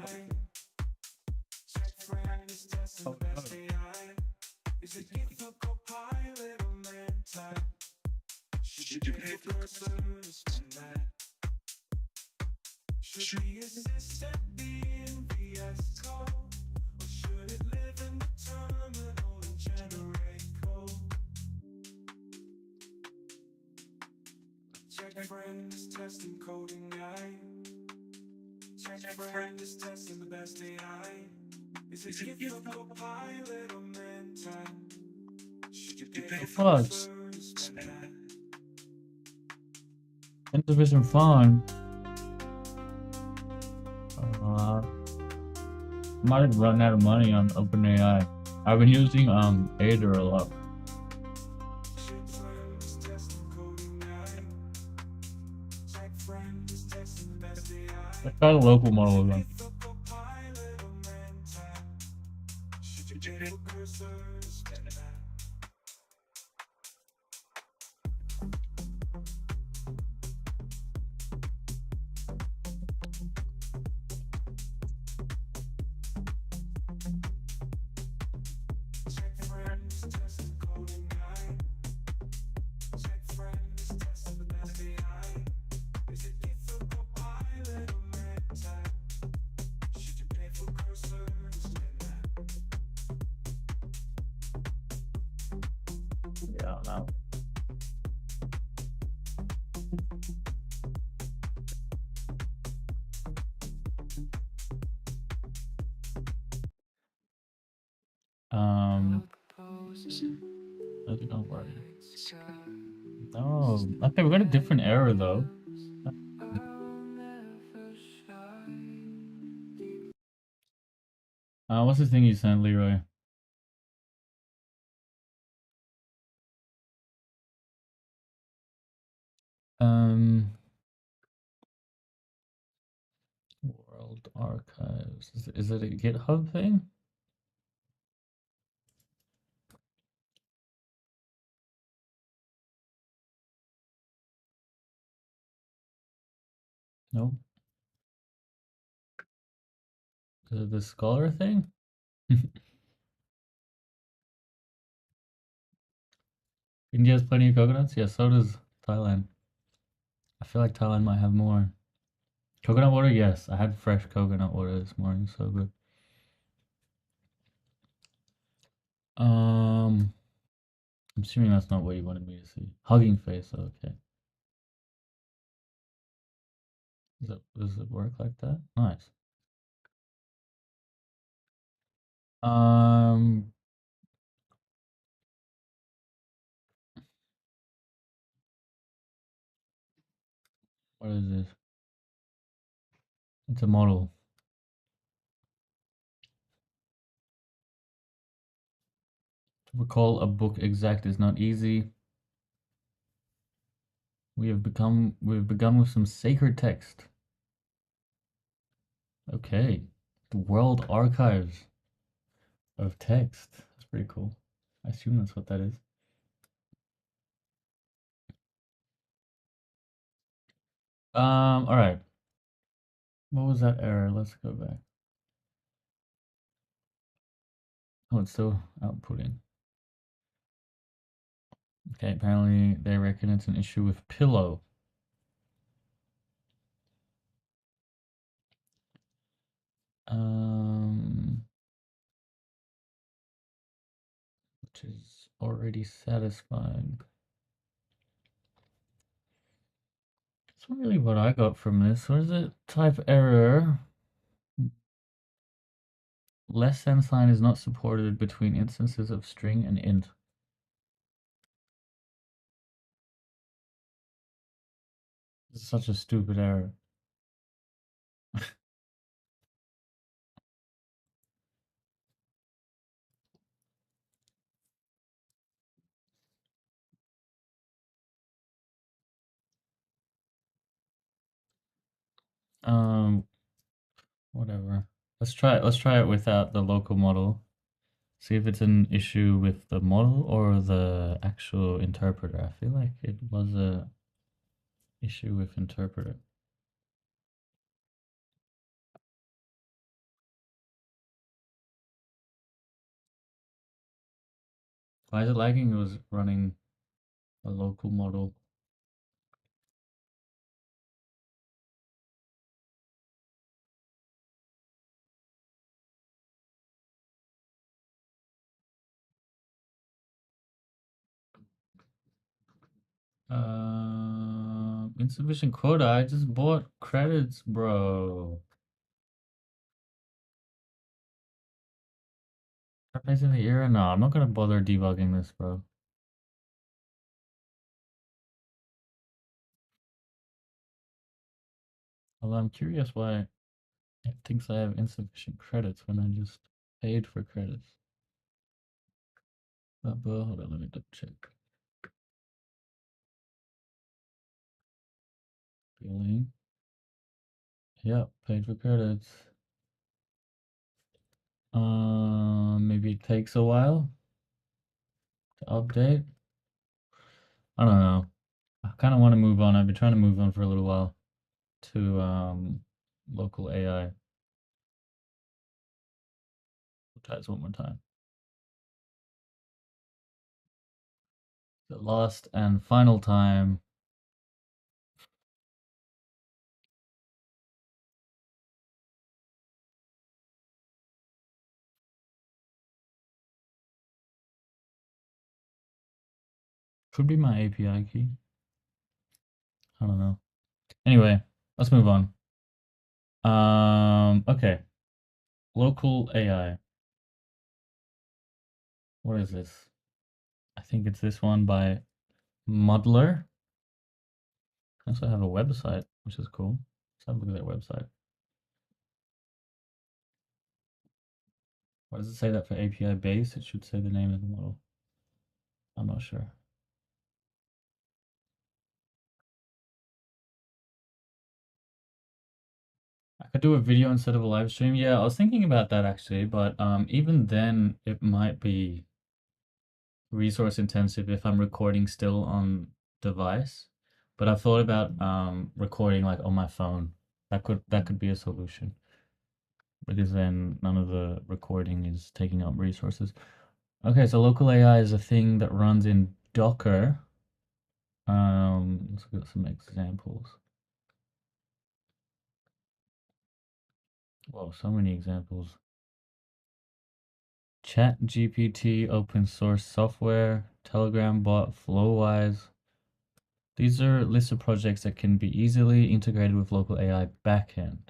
Fuck. Insufficient fun. Might have run out of money on OpenAI. I've been using Ader a lot. I tried a local model again. Yeah, I don't know. How's it gonna work? No. Okay, we got a different error though. What's the thing you sent, Leroy? World Archives. Is it a GitHub thing? Nope. Is it the Scholar thing? India has plenty of coconuts? Yeah, so does Thailand. I feel like Thailand might have more. Coconut water? Yes. I had fresh coconut water this morning. So good. I'm assuming that's not what you wanted me to see. Hugging face. Okay. Does it work like that? Nice. Um, what is this? It's a model. To recall a book exact is not easy. We've begun with some sacred text. Okay. The World Archives of Text. That's pretty cool. I assume that's what that is. All right. What was that error? Let's go back. Oh, it's still outputting. Okay, apparently they reckon it's an issue with Pillow. Which is already satisfied. not really what I got from this. What is it? Type error. Less than sign is not supported between instances of string and int. This is such a stupid error. Um, Whatever. Let's try it without the local model. See if it's an issue with the model or the actual interpreter. I feel like it was a issue with interpreter. Why is it lagging? It was running a local model. Insufficient quota. I just bought credits, bro. Replacing the error? No, I'm not gonna bother debugging this, bro. Although I'm curious why it thinks I have insufficient credits when I just paid for credits. But hold on, let me double check. Billing. Yep, paid for credits. Maybe it takes a while to update. I don't know. I kind of want to move on. I've been trying to move on for a little while to local AI. We'll try this one more time. The last and final time. Could be my API key. I don't know. Anyway, let's move on. Okay. Local AI. What is this? I think it's this one by Muddler. I also have a website, which is cool. Let's have a look at their website. Why does it say that for API base? It should say the name of the model. I'm not sure. I could do a video instead of a live stream. Yeah, I was thinking about that actually, but even then it might be resource intensive if I'm recording still on device. But I've thought about recording like on my phone. That could be a solution because then none of the recording is taking up resources. Okay, so local AI is a thing that runs in Docker. Let's look at some examples. Whoa, so many examples. Chat GPT, open source software, Telegram bot, Flowwise. These are lists of projects that can be easily integrated with local AI backend.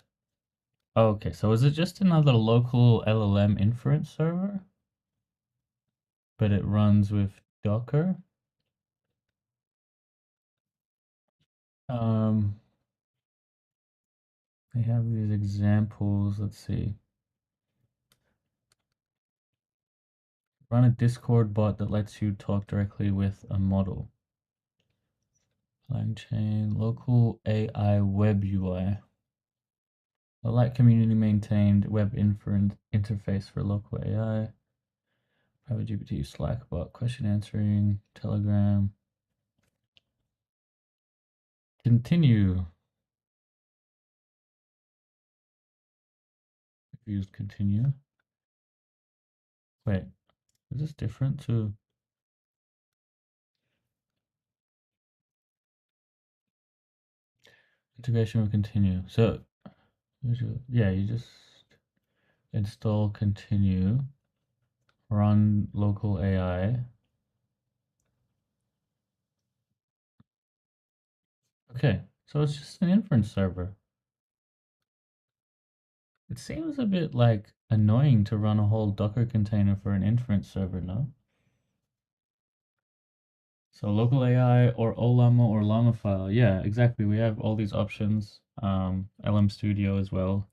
Okay, so is it just another local LLM inference server? But it runs with Docker? They have these examples. Let's see. Run a Discord bot that lets you talk directly with a model. LangChain, local AI web UI. A light community maintained web inference interface for local AI. Private GPT, Slack bot, question answering, Telegram. Continue. Used continue. Wait, is this different to integration will continue? So, yeah, you just install continue, run local AI. Okay, So it's just an inference server. It seems a bit like annoying to run a whole Docker container for an inference server, no? So local AI or Olama or Llama file. Yeah, exactly. We have all these options. LM Studio as well.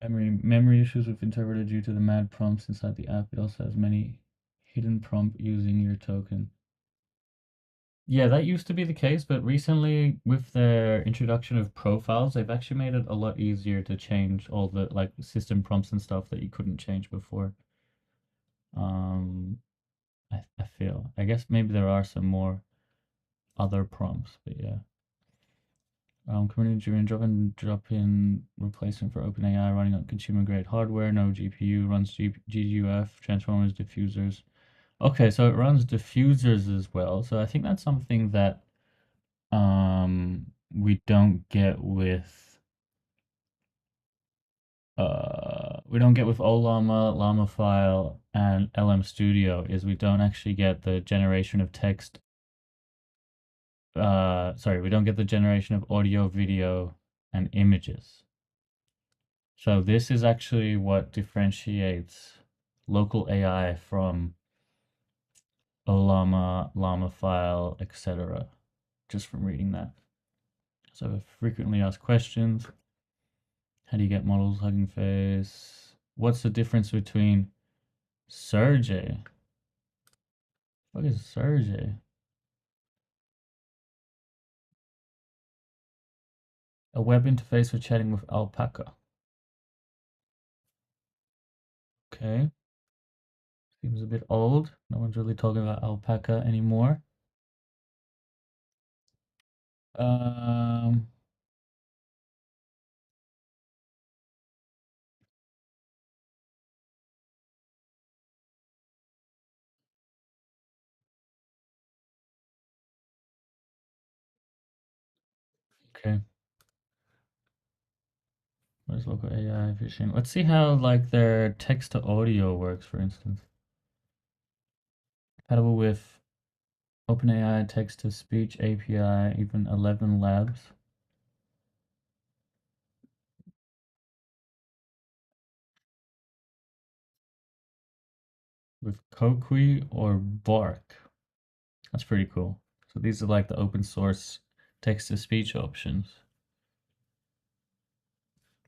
Memory issues with interpreter due to the mad prompts inside the app. It also has many hidden prompt using your token. Yeah, that used to be the case, but recently with their introduction of profiles, they've actually made it a lot easier to change all the like system prompts and stuff that you couldn't change before. Um, I feel. I guess maybe there are some more other prompts, but yeah. Community driven drop in replacement for OpenAI running on consumer grade hardware, no GPU, runs GGUF, transformers, diffusers. Okay, so it runs diffusers as well. So I think that's something that we don't get with Olama, Llama and LM Studio is we don't actually get the generation of text. Sorry, we don't get the generation of audio, video, and images. So this is actually what differentiates local AI from Olama, Llama, etc. Just from reading that. So frequently asked questions. How do you get models, Hugging Face? What's the difference between Sergey? What is Sergey? A web interface for chatting with Alpaca. Okay. Seems a bit old. No one's really talking about Alpaca anymore. Um, okay. Where's local AI fishing? Let's see how like their text to audio works, for instance. Compatible with OpenAI text to speech API, even 11 labs. With Kokui or Bark. That's pretty cool. So these are like the open source text to speech options.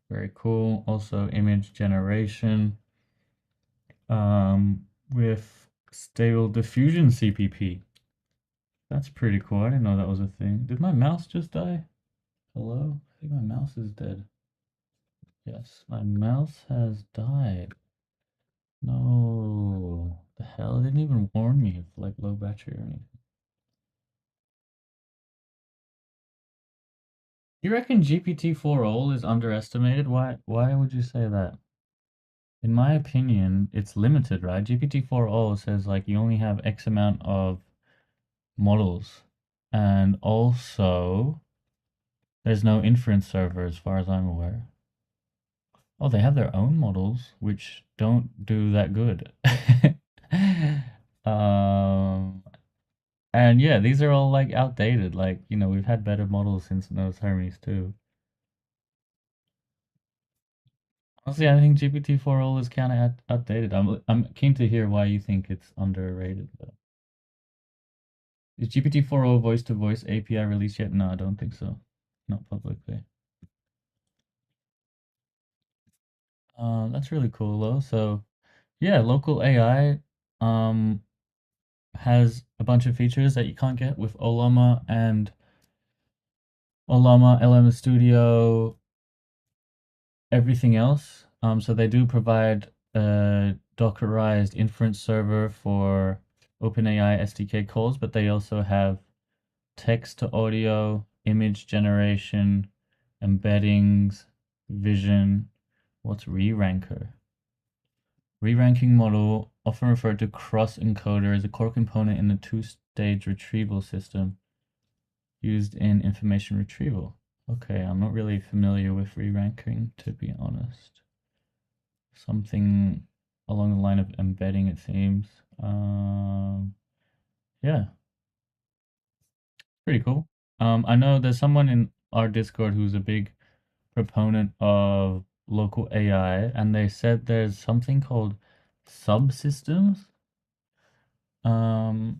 Very cool. Also image generation with stable diffusion CPP. That's pretty cool. I didn't know that was a thing. Did my mouse just die? Hello? I think my mouse is dead. Yes, my mouse has died. No. The hell? It didn't even warn me of like low battery or anything. You reckon GPT-4o is underestimated? Why would you say that? In my opinion, it's limited, right? GPT-4o says like you only have X amount of models. And also there's no inference server as far as I'm aware. Oh, they have their own models which don't do that good. um and yeah, these are all like outdated. Like, we've had better models since Nose Hermes too. Honestly, I think GPT-4o is kind of outdated. I'm keen to hear why you think it's underrated though. Is GPT-4o voice to voice API released yet? No, I don't think so. Not publicly. That's really cool though. So yeah, local AI has a bunch of features that you can't get with Olama and Olama, LM Studio, everything else. So they do provide a Dockerized inference server for OpenAI SDK calls, but they also have text to audio, image generation, embeddings, vision. What's re-ranker? Re-ranking model, often referred to cross-encoder, is a core component in the two-stage retrieval system used in information retrieval. Okay, I'm not really familiar with re-ranking, to be honest. Something along the line of embedding, it seems. Yeah. Pretty cool. I know there's someone in our Discord who's a big proponent of local AI, and they said there's something called subsystems,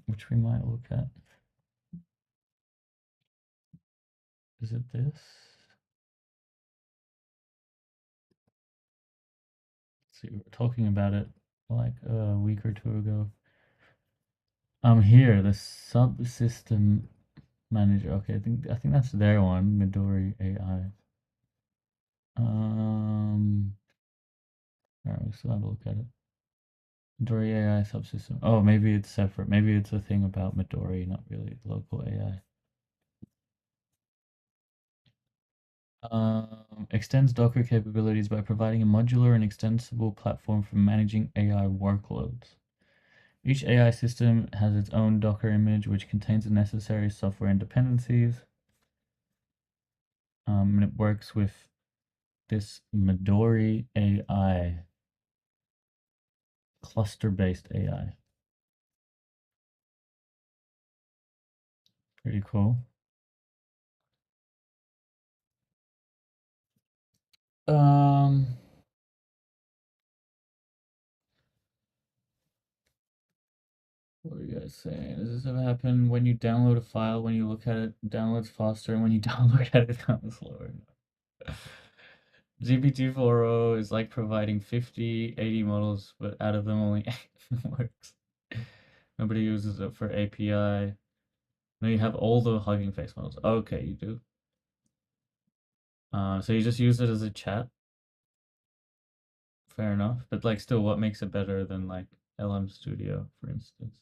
which we might look at. Is it this? Let's see, we were talking about it like a week or two ago. Here, the subsystem manager. Okay, I think that's their one, Midori AI. Alright, we still have a look at it. Midori AI subsystem. Oh, maybe it's separate. Maybe it's a thing about Midori, not really local AI. Extends Docker capabilities by providing a modular and extensible platform for managing AI workloads. Each AI system has its own Docker image, which contains the necessary software and dependencies. And it works with this Midori AI, cluster-based AI. Pretty cool. Um, what are you guys saying? Does this ever happen when you download a file, when you look at it, it downloads faster, and when you download it, it downloads slower? GPT-4o is like providing 50, 80 models, but out of them only 8 works. Nobody uses it for API. No, you have all the Hugging Face models. Okay, you do. So you just use it as a chat. Fair enough. But like still, what makes it better than like LM Studio, for instance?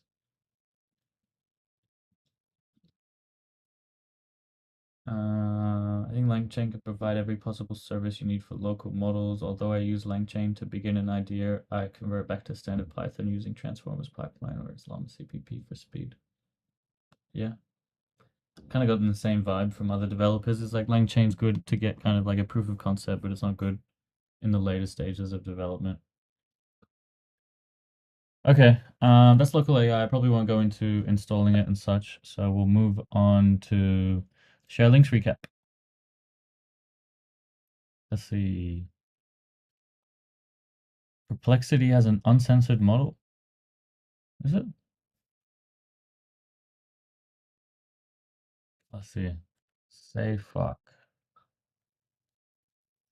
I think LangChain can provide every possible service you need for local models. Although I use LangChain to begin an idea, I convert back to standard Python using Transformers pipeline or Islam CPP for speed. Yeah, kind of gotten the same vibe from other developers. It's like LangChain's good to get kind of like a proof of concept, but it's not good in the later stages of development. Okay, that's local AI. I probably won't go into installing it and such, so we'll move on to share links recap. Let's see. Perplexity has an uncensored model. Is it? Let's see. Say fuck.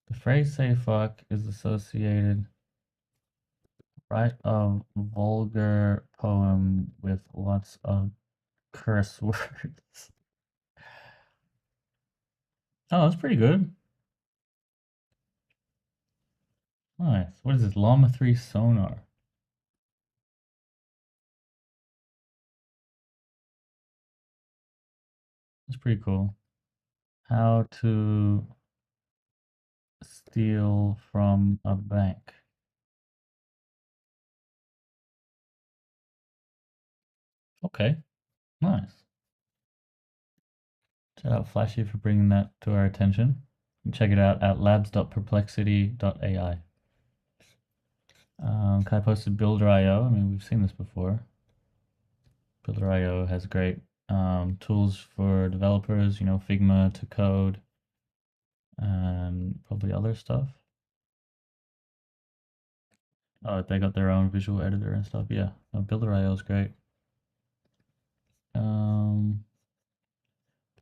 The phrase say fuck is associated, write a vulgar poem with lots of curse words. Oh, that's pretty good. Nice. What is this? Llama 3 sonar. That's pretty cool. How to steal from a bank. Okay, nice. Shout out Flashy for bringing that to our attention. You can check it out at labs.perplexity.ai. Kai posted Builder.io. I mean, we've seen this before. Builder.io has great tools for developers, you know, Figma to code, and probably other stuff. Oh, they got their own visual editor and stuff. Yeah, no, Builder.io is great.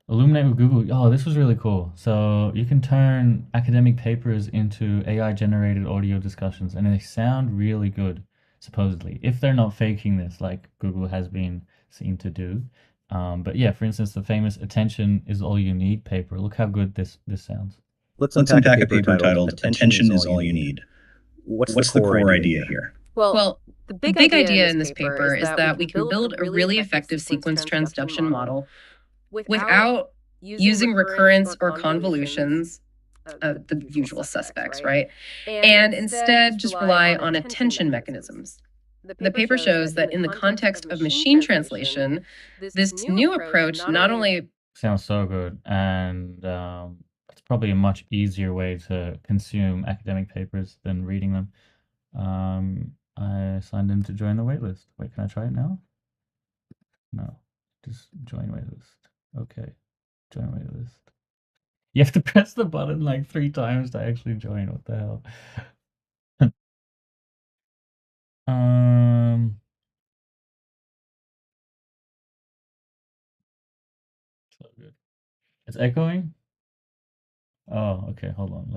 Illuminate with Google. Oh, this was really cool. So you can turn academic papers into AI generated audio discussions, and they sound really good, supposedly, if they're not faking this, like Google has been seen to do. But yeah, for instance, the famous "Attention is all you need" paper. Look how good this sounds. Let's unpack a paper titled Attention is All You Need. What's the core idea here? Well, the big idea in this paper is that we can build a really effective sequence transduction model without using recurrence or convolutions, the usual suspects, right? And instead just rely on attention mechanisms. The paper shows that in the context of machine translation, this new approach not only Sounds so good, and it's probably a much easier way to consume academic papers than reading them. I signed in to join the waitlist. Wait, can I try it now? No, just join waitlist. Okay, join my list. You have to press the button like 3 times to actually join. What the hell? Um, so good. It's echoing. Oh, okay. Hold on.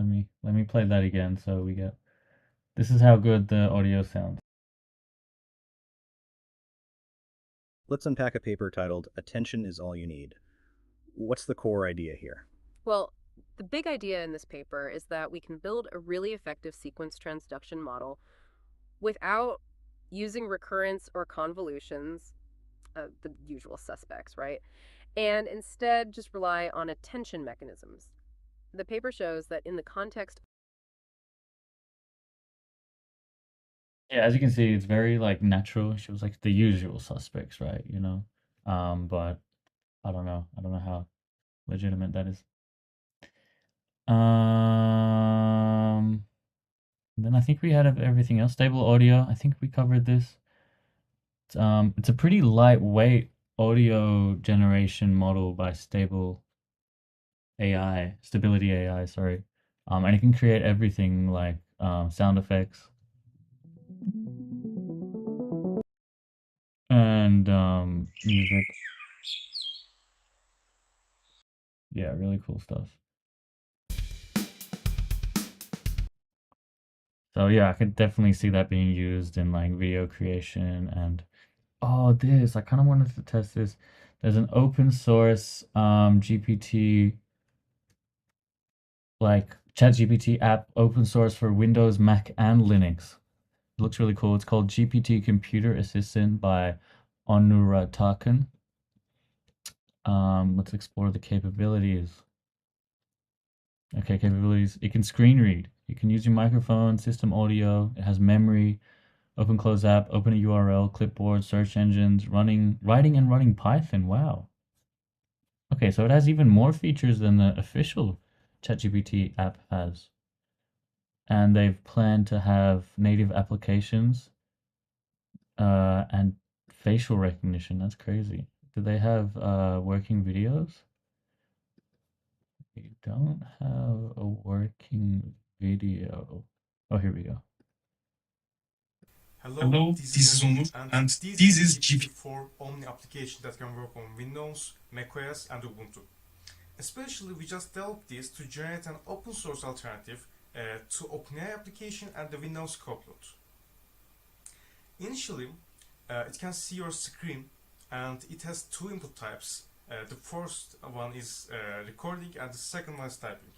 Let me play that again so we get. This is how good the audio sounds. Let's unpack a paper titled Attention is All You Need. What's the core idea here? Well, the big idea in this paper is that we can build a really effective sequence transduction model without using recurrence or convolutions, the usual suspects, right? And instead just rely on attention mechanisms. The paper shows that in the context. Yeah, as you can see, it's very like natural. She was like the usual suspects, right? But I don't know. I don't know how legitimate that is. Then I think we had everything else. Stable audio. I think we covered this. It's a pretty lightweight audio generation model by Stability AI, sorry. And it can create everything like sound effects and music. Yeah, really cool stuff. So yeah, I could definitely see that being used in like video creation and I kind of wanted to test this. There's an open source GPT like ChatGPT app, open source for Windows, Mac, and Linux. It looks really cool. It's called GPT Computer Assistant by Onuratakan. Let's explore the capabilities. Okay, capabilities. It can screen read. You can use your microphone, system audio. It has memory, open close app, open a URL, clipboard, search engines, writing and running Python. Wow. Okay, so it has even more features than the official ChatGPT app has. And they've planned to have native applications and facial recognition. That's crazy. Do they have working videos? We don't have a working video. Oh, here we go. Hello, this is Onur, and this is GPT-4 Omni application that can work on Windows, macOS, and Ubuntu. Especially, we just developed this to generate an open source alternative to OpenAI application and the Windows Copilot. Initially, it can see your screen and it has two input types. The first one is recording and the second one is typing.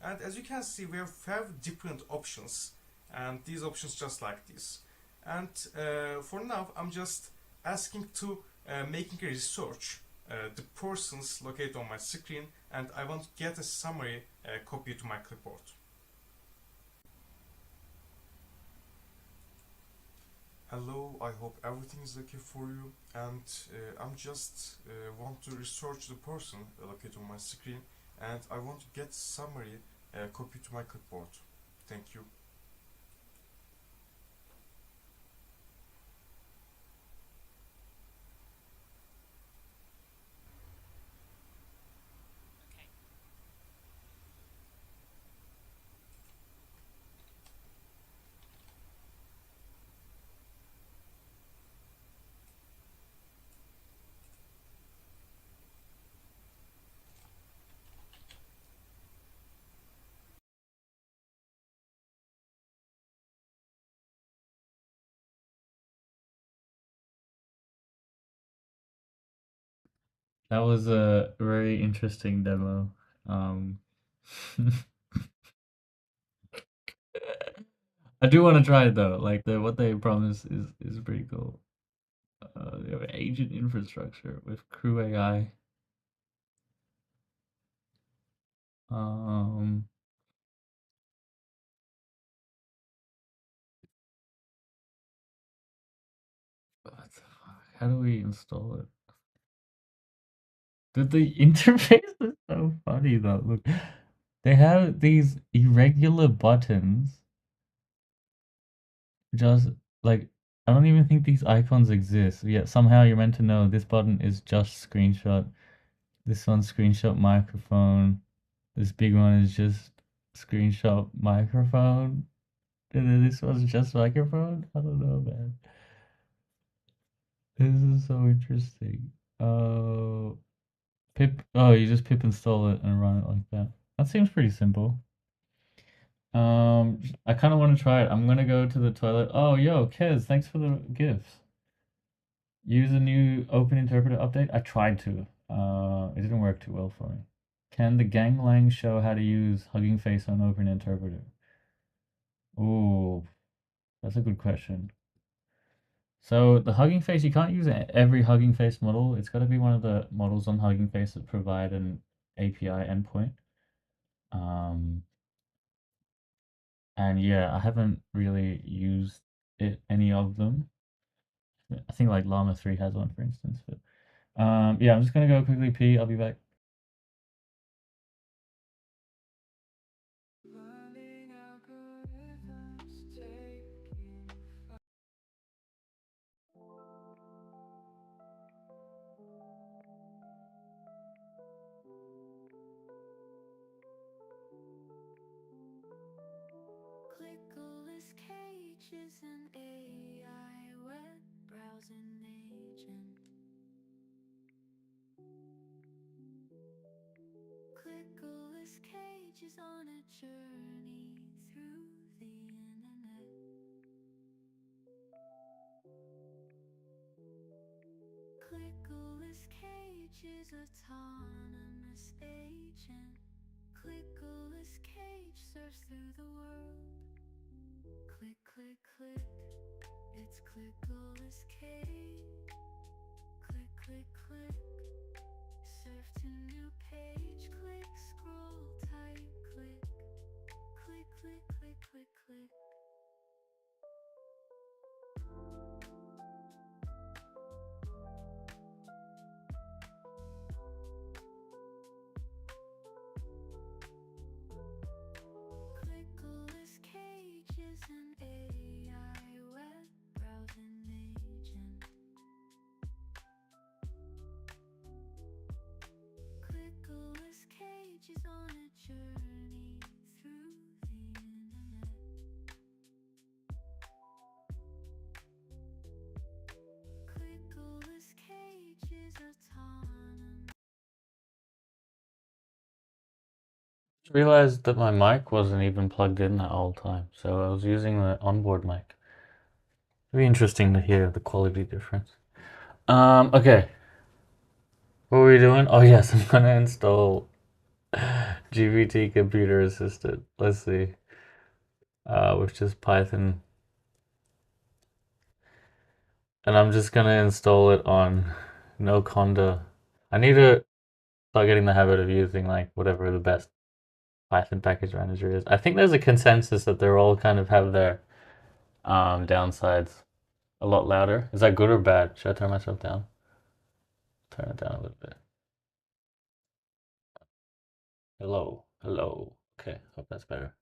And as you can see, we have 5 different options, and these options just like this. And for now, I'm just asking to making a research the persons located on my screen, and I want to get a summary copy to my clipboard. Hello, I hope everything is okay for you, and I'm just want to research the person located on my screen, and I want to get summary copy to my clipboard. Thank you. That was a very interesting demo. Um, I do want to try it though. Like what they promise is pretty cool. They have agent infrastructure with Crew AI. Um, what the fuck? How do we install it? Dude, the interface is so funny though. Look, they have these irregular buttons. Just like I don't even think these icons exist. Yet somehow you're meant to know this button is just screenshot. This one's screenshot microphone. This big one is just screenshot microphone. And then this one's just microphone? I don't know, man. This is so interesting. You just pip install it and run it like that. That seems pretty simple. I kind of want to try it. I'm gonna go to the toilet. Oh, yo, Kez, thanks for the gifts. Use a new Open Interpreter update. I tried to. It didn't work too well for me. Can the Ganglang show how to use Hugging Face on Open Interpreter? Ooh, that's a good question. So the Hugging Face, you can't use every Hugging Face model. It's got to be one of the models on Hugging Face that provide an API endpoint. And yeah, I haven't really used any of them. I think like Llama 3 has one, for instance. But yeah, I'm just gonna go quickly pee. I'll be back. Learning algorithms taking Clickless cages and AI web browsing agent. Clickless cages on a journey through the internet. Clickless cages, autonomous agent. Clickless cage surfs through the world. Click, click, click. It's clickless cage. Click, click, click. Surf to new page. Click, scroll, type, click. Click, click, click, click, click. Clickless cages and AI web browsing agent. Clickless cages on a journey through the internet. Clickless cages, autonomous. Realized that my mic wasn't even plugged in that whole time, so I was using the onboard mic. It'd be interesting to hear the quality difference. Okay. What were we doing? Oh yes, I'm gonna install GPT Computer Assistant. Let's see. With just Python. And I'm just gonna install it on no conda. I need to start getting the habit of using like whatever the best Python package manager is. I think there's a consensus that they're all kind of have their downsides. A lot louder. Is that good or bad? Should I turn myself down? Turn it down a little bit. Hello. Hello. Okay, hope that's better.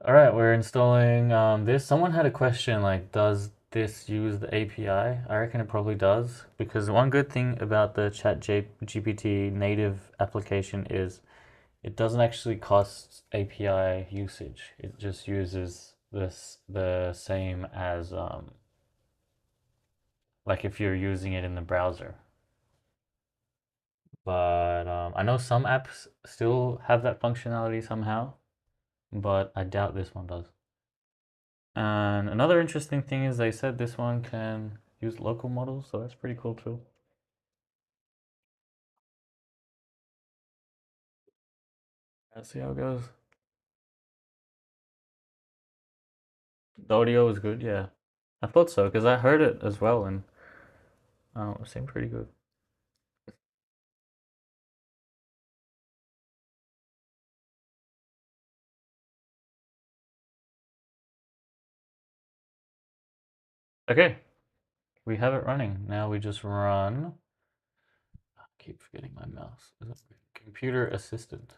All right, we're installing this. Someone had a question like, does this use the API? I reckon it probably does, because one good thing about the GPT native application is it doesn't actually cost API usage. It just uses the same as like if you're using it in the browser. But I know some apps still have that functionality somehow, but I doubt this one does. And another interesting thing is they said this one can use local models, so that's pretty cool too. Let's see how it goes. The audio was good, yeah. I thought so, because I heard it as well, and it seemed pretty good. Okay, we have it running. Now we just run. I keep forgetting my mouse. Is it Computer Assistant?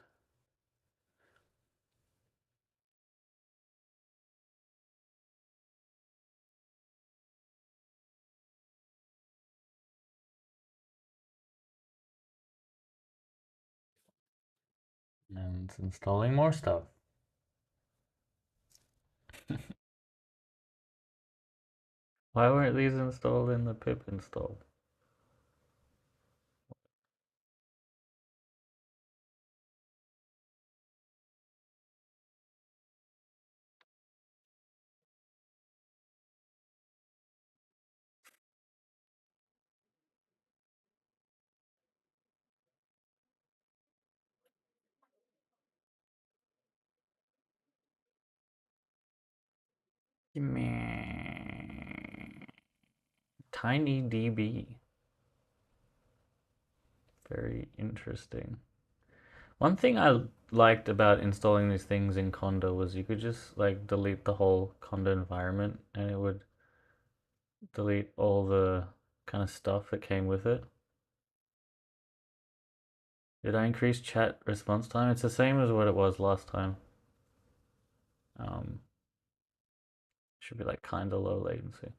And it's installing more stuff. Why weren't these installed in the pip install? Tiny DB. Very interesting. One thing I liked about installing these things in Conda was you could just like delete the whole Conda environment and it would delete all the kind of stuff that came with it. Did I increase chat response time? It's the same as what it was last time. Should be like kind of low latency.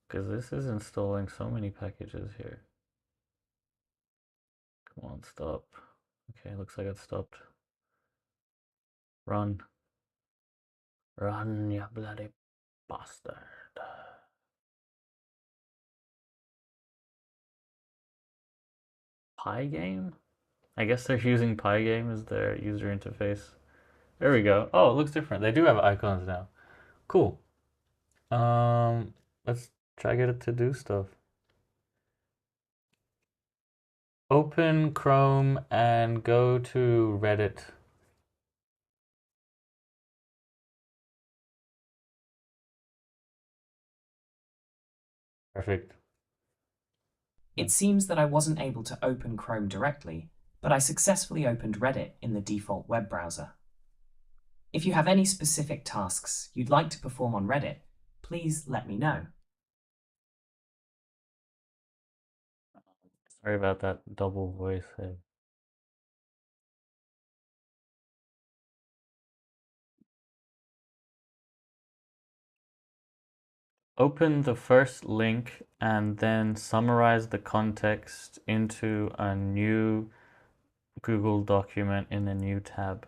Because this is installing so many packages here. Come on, stop. Okay, looks like it stopped. Run. Run, you bloody bastard. Pygame? I guess they're using Pygame as their user interface. There we go. Oh, it looks different. They do have icons now. Cool. Let's try get it to do stuff. Open Chrome and go to Reddit. Perfect. It seems that I wasn't able to open Chrome directly, but I successfully opened Reddit in the default web browser. If you have any specific tasks you'd like to perform on Reddit, please let me know. Sorry about that double voice thing. Open the first link and then summarize the context into a new Google document in a new tab.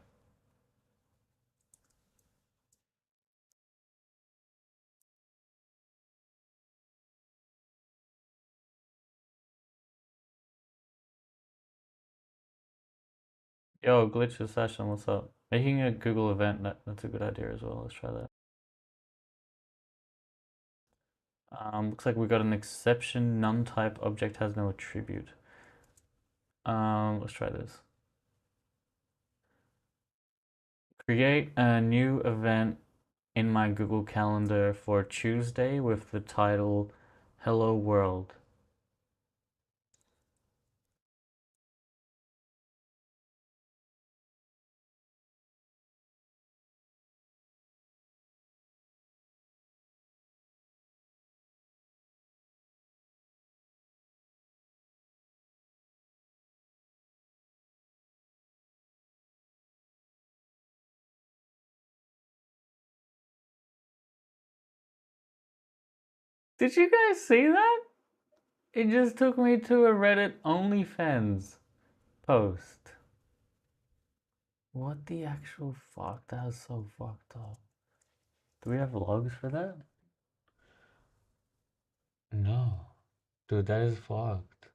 Yo, glitches session, what's up? Making a Google event, that's a good idea as well. Let's try that. Looks like we got an exception. None type object has no attribute. Let's try this. Create a new event in my Google Calendar for Tuesday with the title Hello World. Did you guys see that? It just took me to a Reddit OnlyFans post. What the actual fuck? That was so fucked up. Do we have logs for that? No. Dude, that is fucked.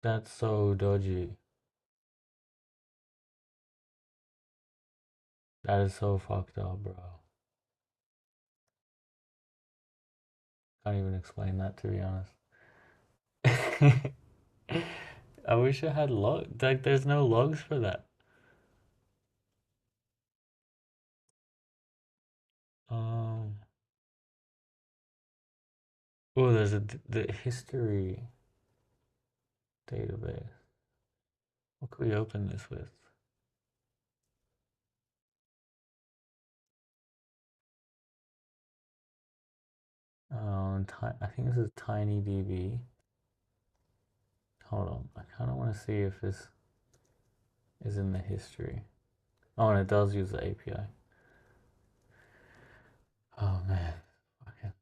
That's so dodgy. That is so fucked up, bro. Can't even explain that, to be honest. I wish I had log. Like, there's no logs for that. Um. Oh, there's the history database. What could we open this with? I think this is TinyDB. Hold on, I kind of want to see if this is in the history. Oh, and it does use the API. Oh man, okay.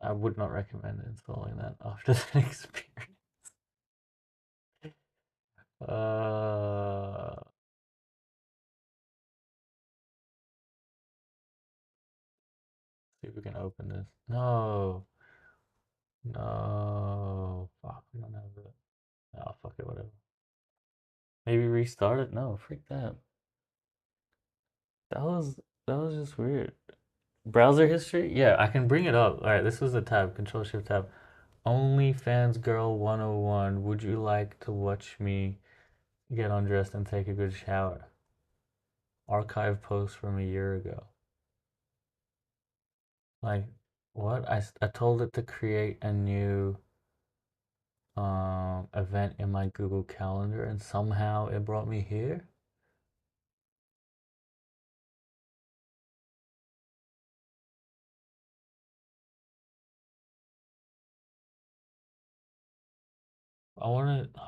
I would not recommend installing that after that experience. See if we can open this. No. No. Fuck, I don't have it. Oh, fuck it, whatever. Maybe restart it? No, freak that. That was that was just weird. Browser history? Yeah, I can bring it up. All right, this was the tab, Control Shift tab. OnlyFans Girl 101. Would you like to watch me get undressed and take a good shower? Archive post from a year ago. Like, what? I told it to create a new event in my Google Calendar, and somehow it brought me here. I want to.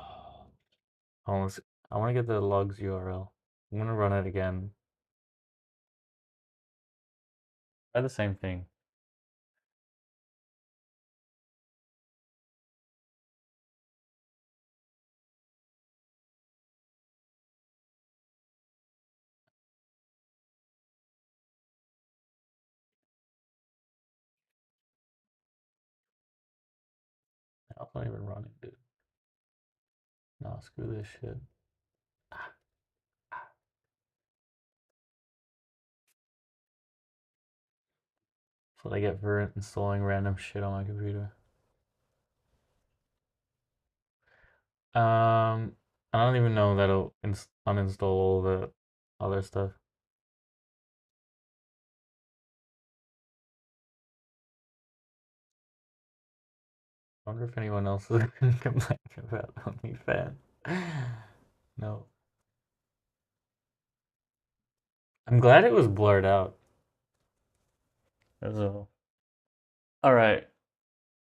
I want to get the logs URL. I'm gonna run it again. Try the same thing. I'm not even running, dude. No, screw this shit. That's what I get for installing random shit on my computer. I don't even know that'll uninstall all the other stuff. I wonder if anyone else is gonna complain about OnlyFans. No. I'm glad it was blurred out. That's all. Alright.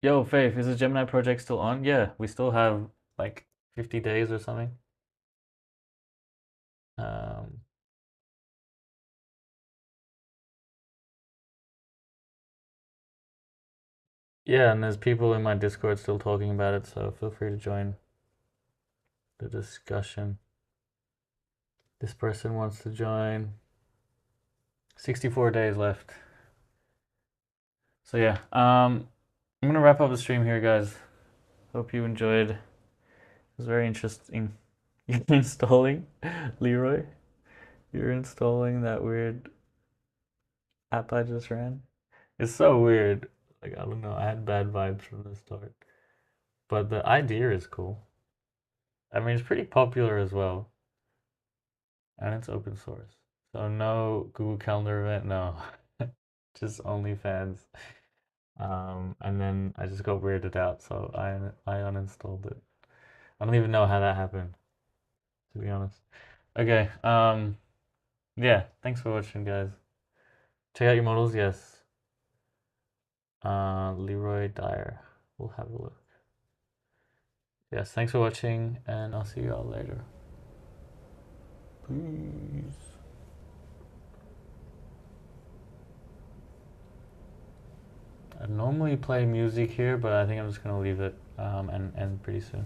Yo, Faith, is the Gemini project still on? Yeah, we still have like 50 days or something. Um, yeah, and there's people in my Discord still talking about it, so feel free to join the discussion. This person wants to join. 64 days left. So yeah, I'm gonna wrap up the stream here, guys. Hope you enjoyed. It was very interesting. You're installing, Leroy. You're installing that weird app I just ran. It's so weird. Like, I don't know. I had bad vibes from the start, but the idea is cool. I mean, it's pretty popular as well, and it's open source. So no Google Calendar event, no, just OnlyFans. And then I just got weirded out, so I uninstalled it. I don't even know how that happened, to be honest. Okay, yeah, thanks for watching, guys. Check out your models, yes. Leroy Dyer. We'll have a look. Yes, thanks for watching, and I'll see you all later. Peace. I normally play music here, but I think I'm just gonna leave it and end pretty soon.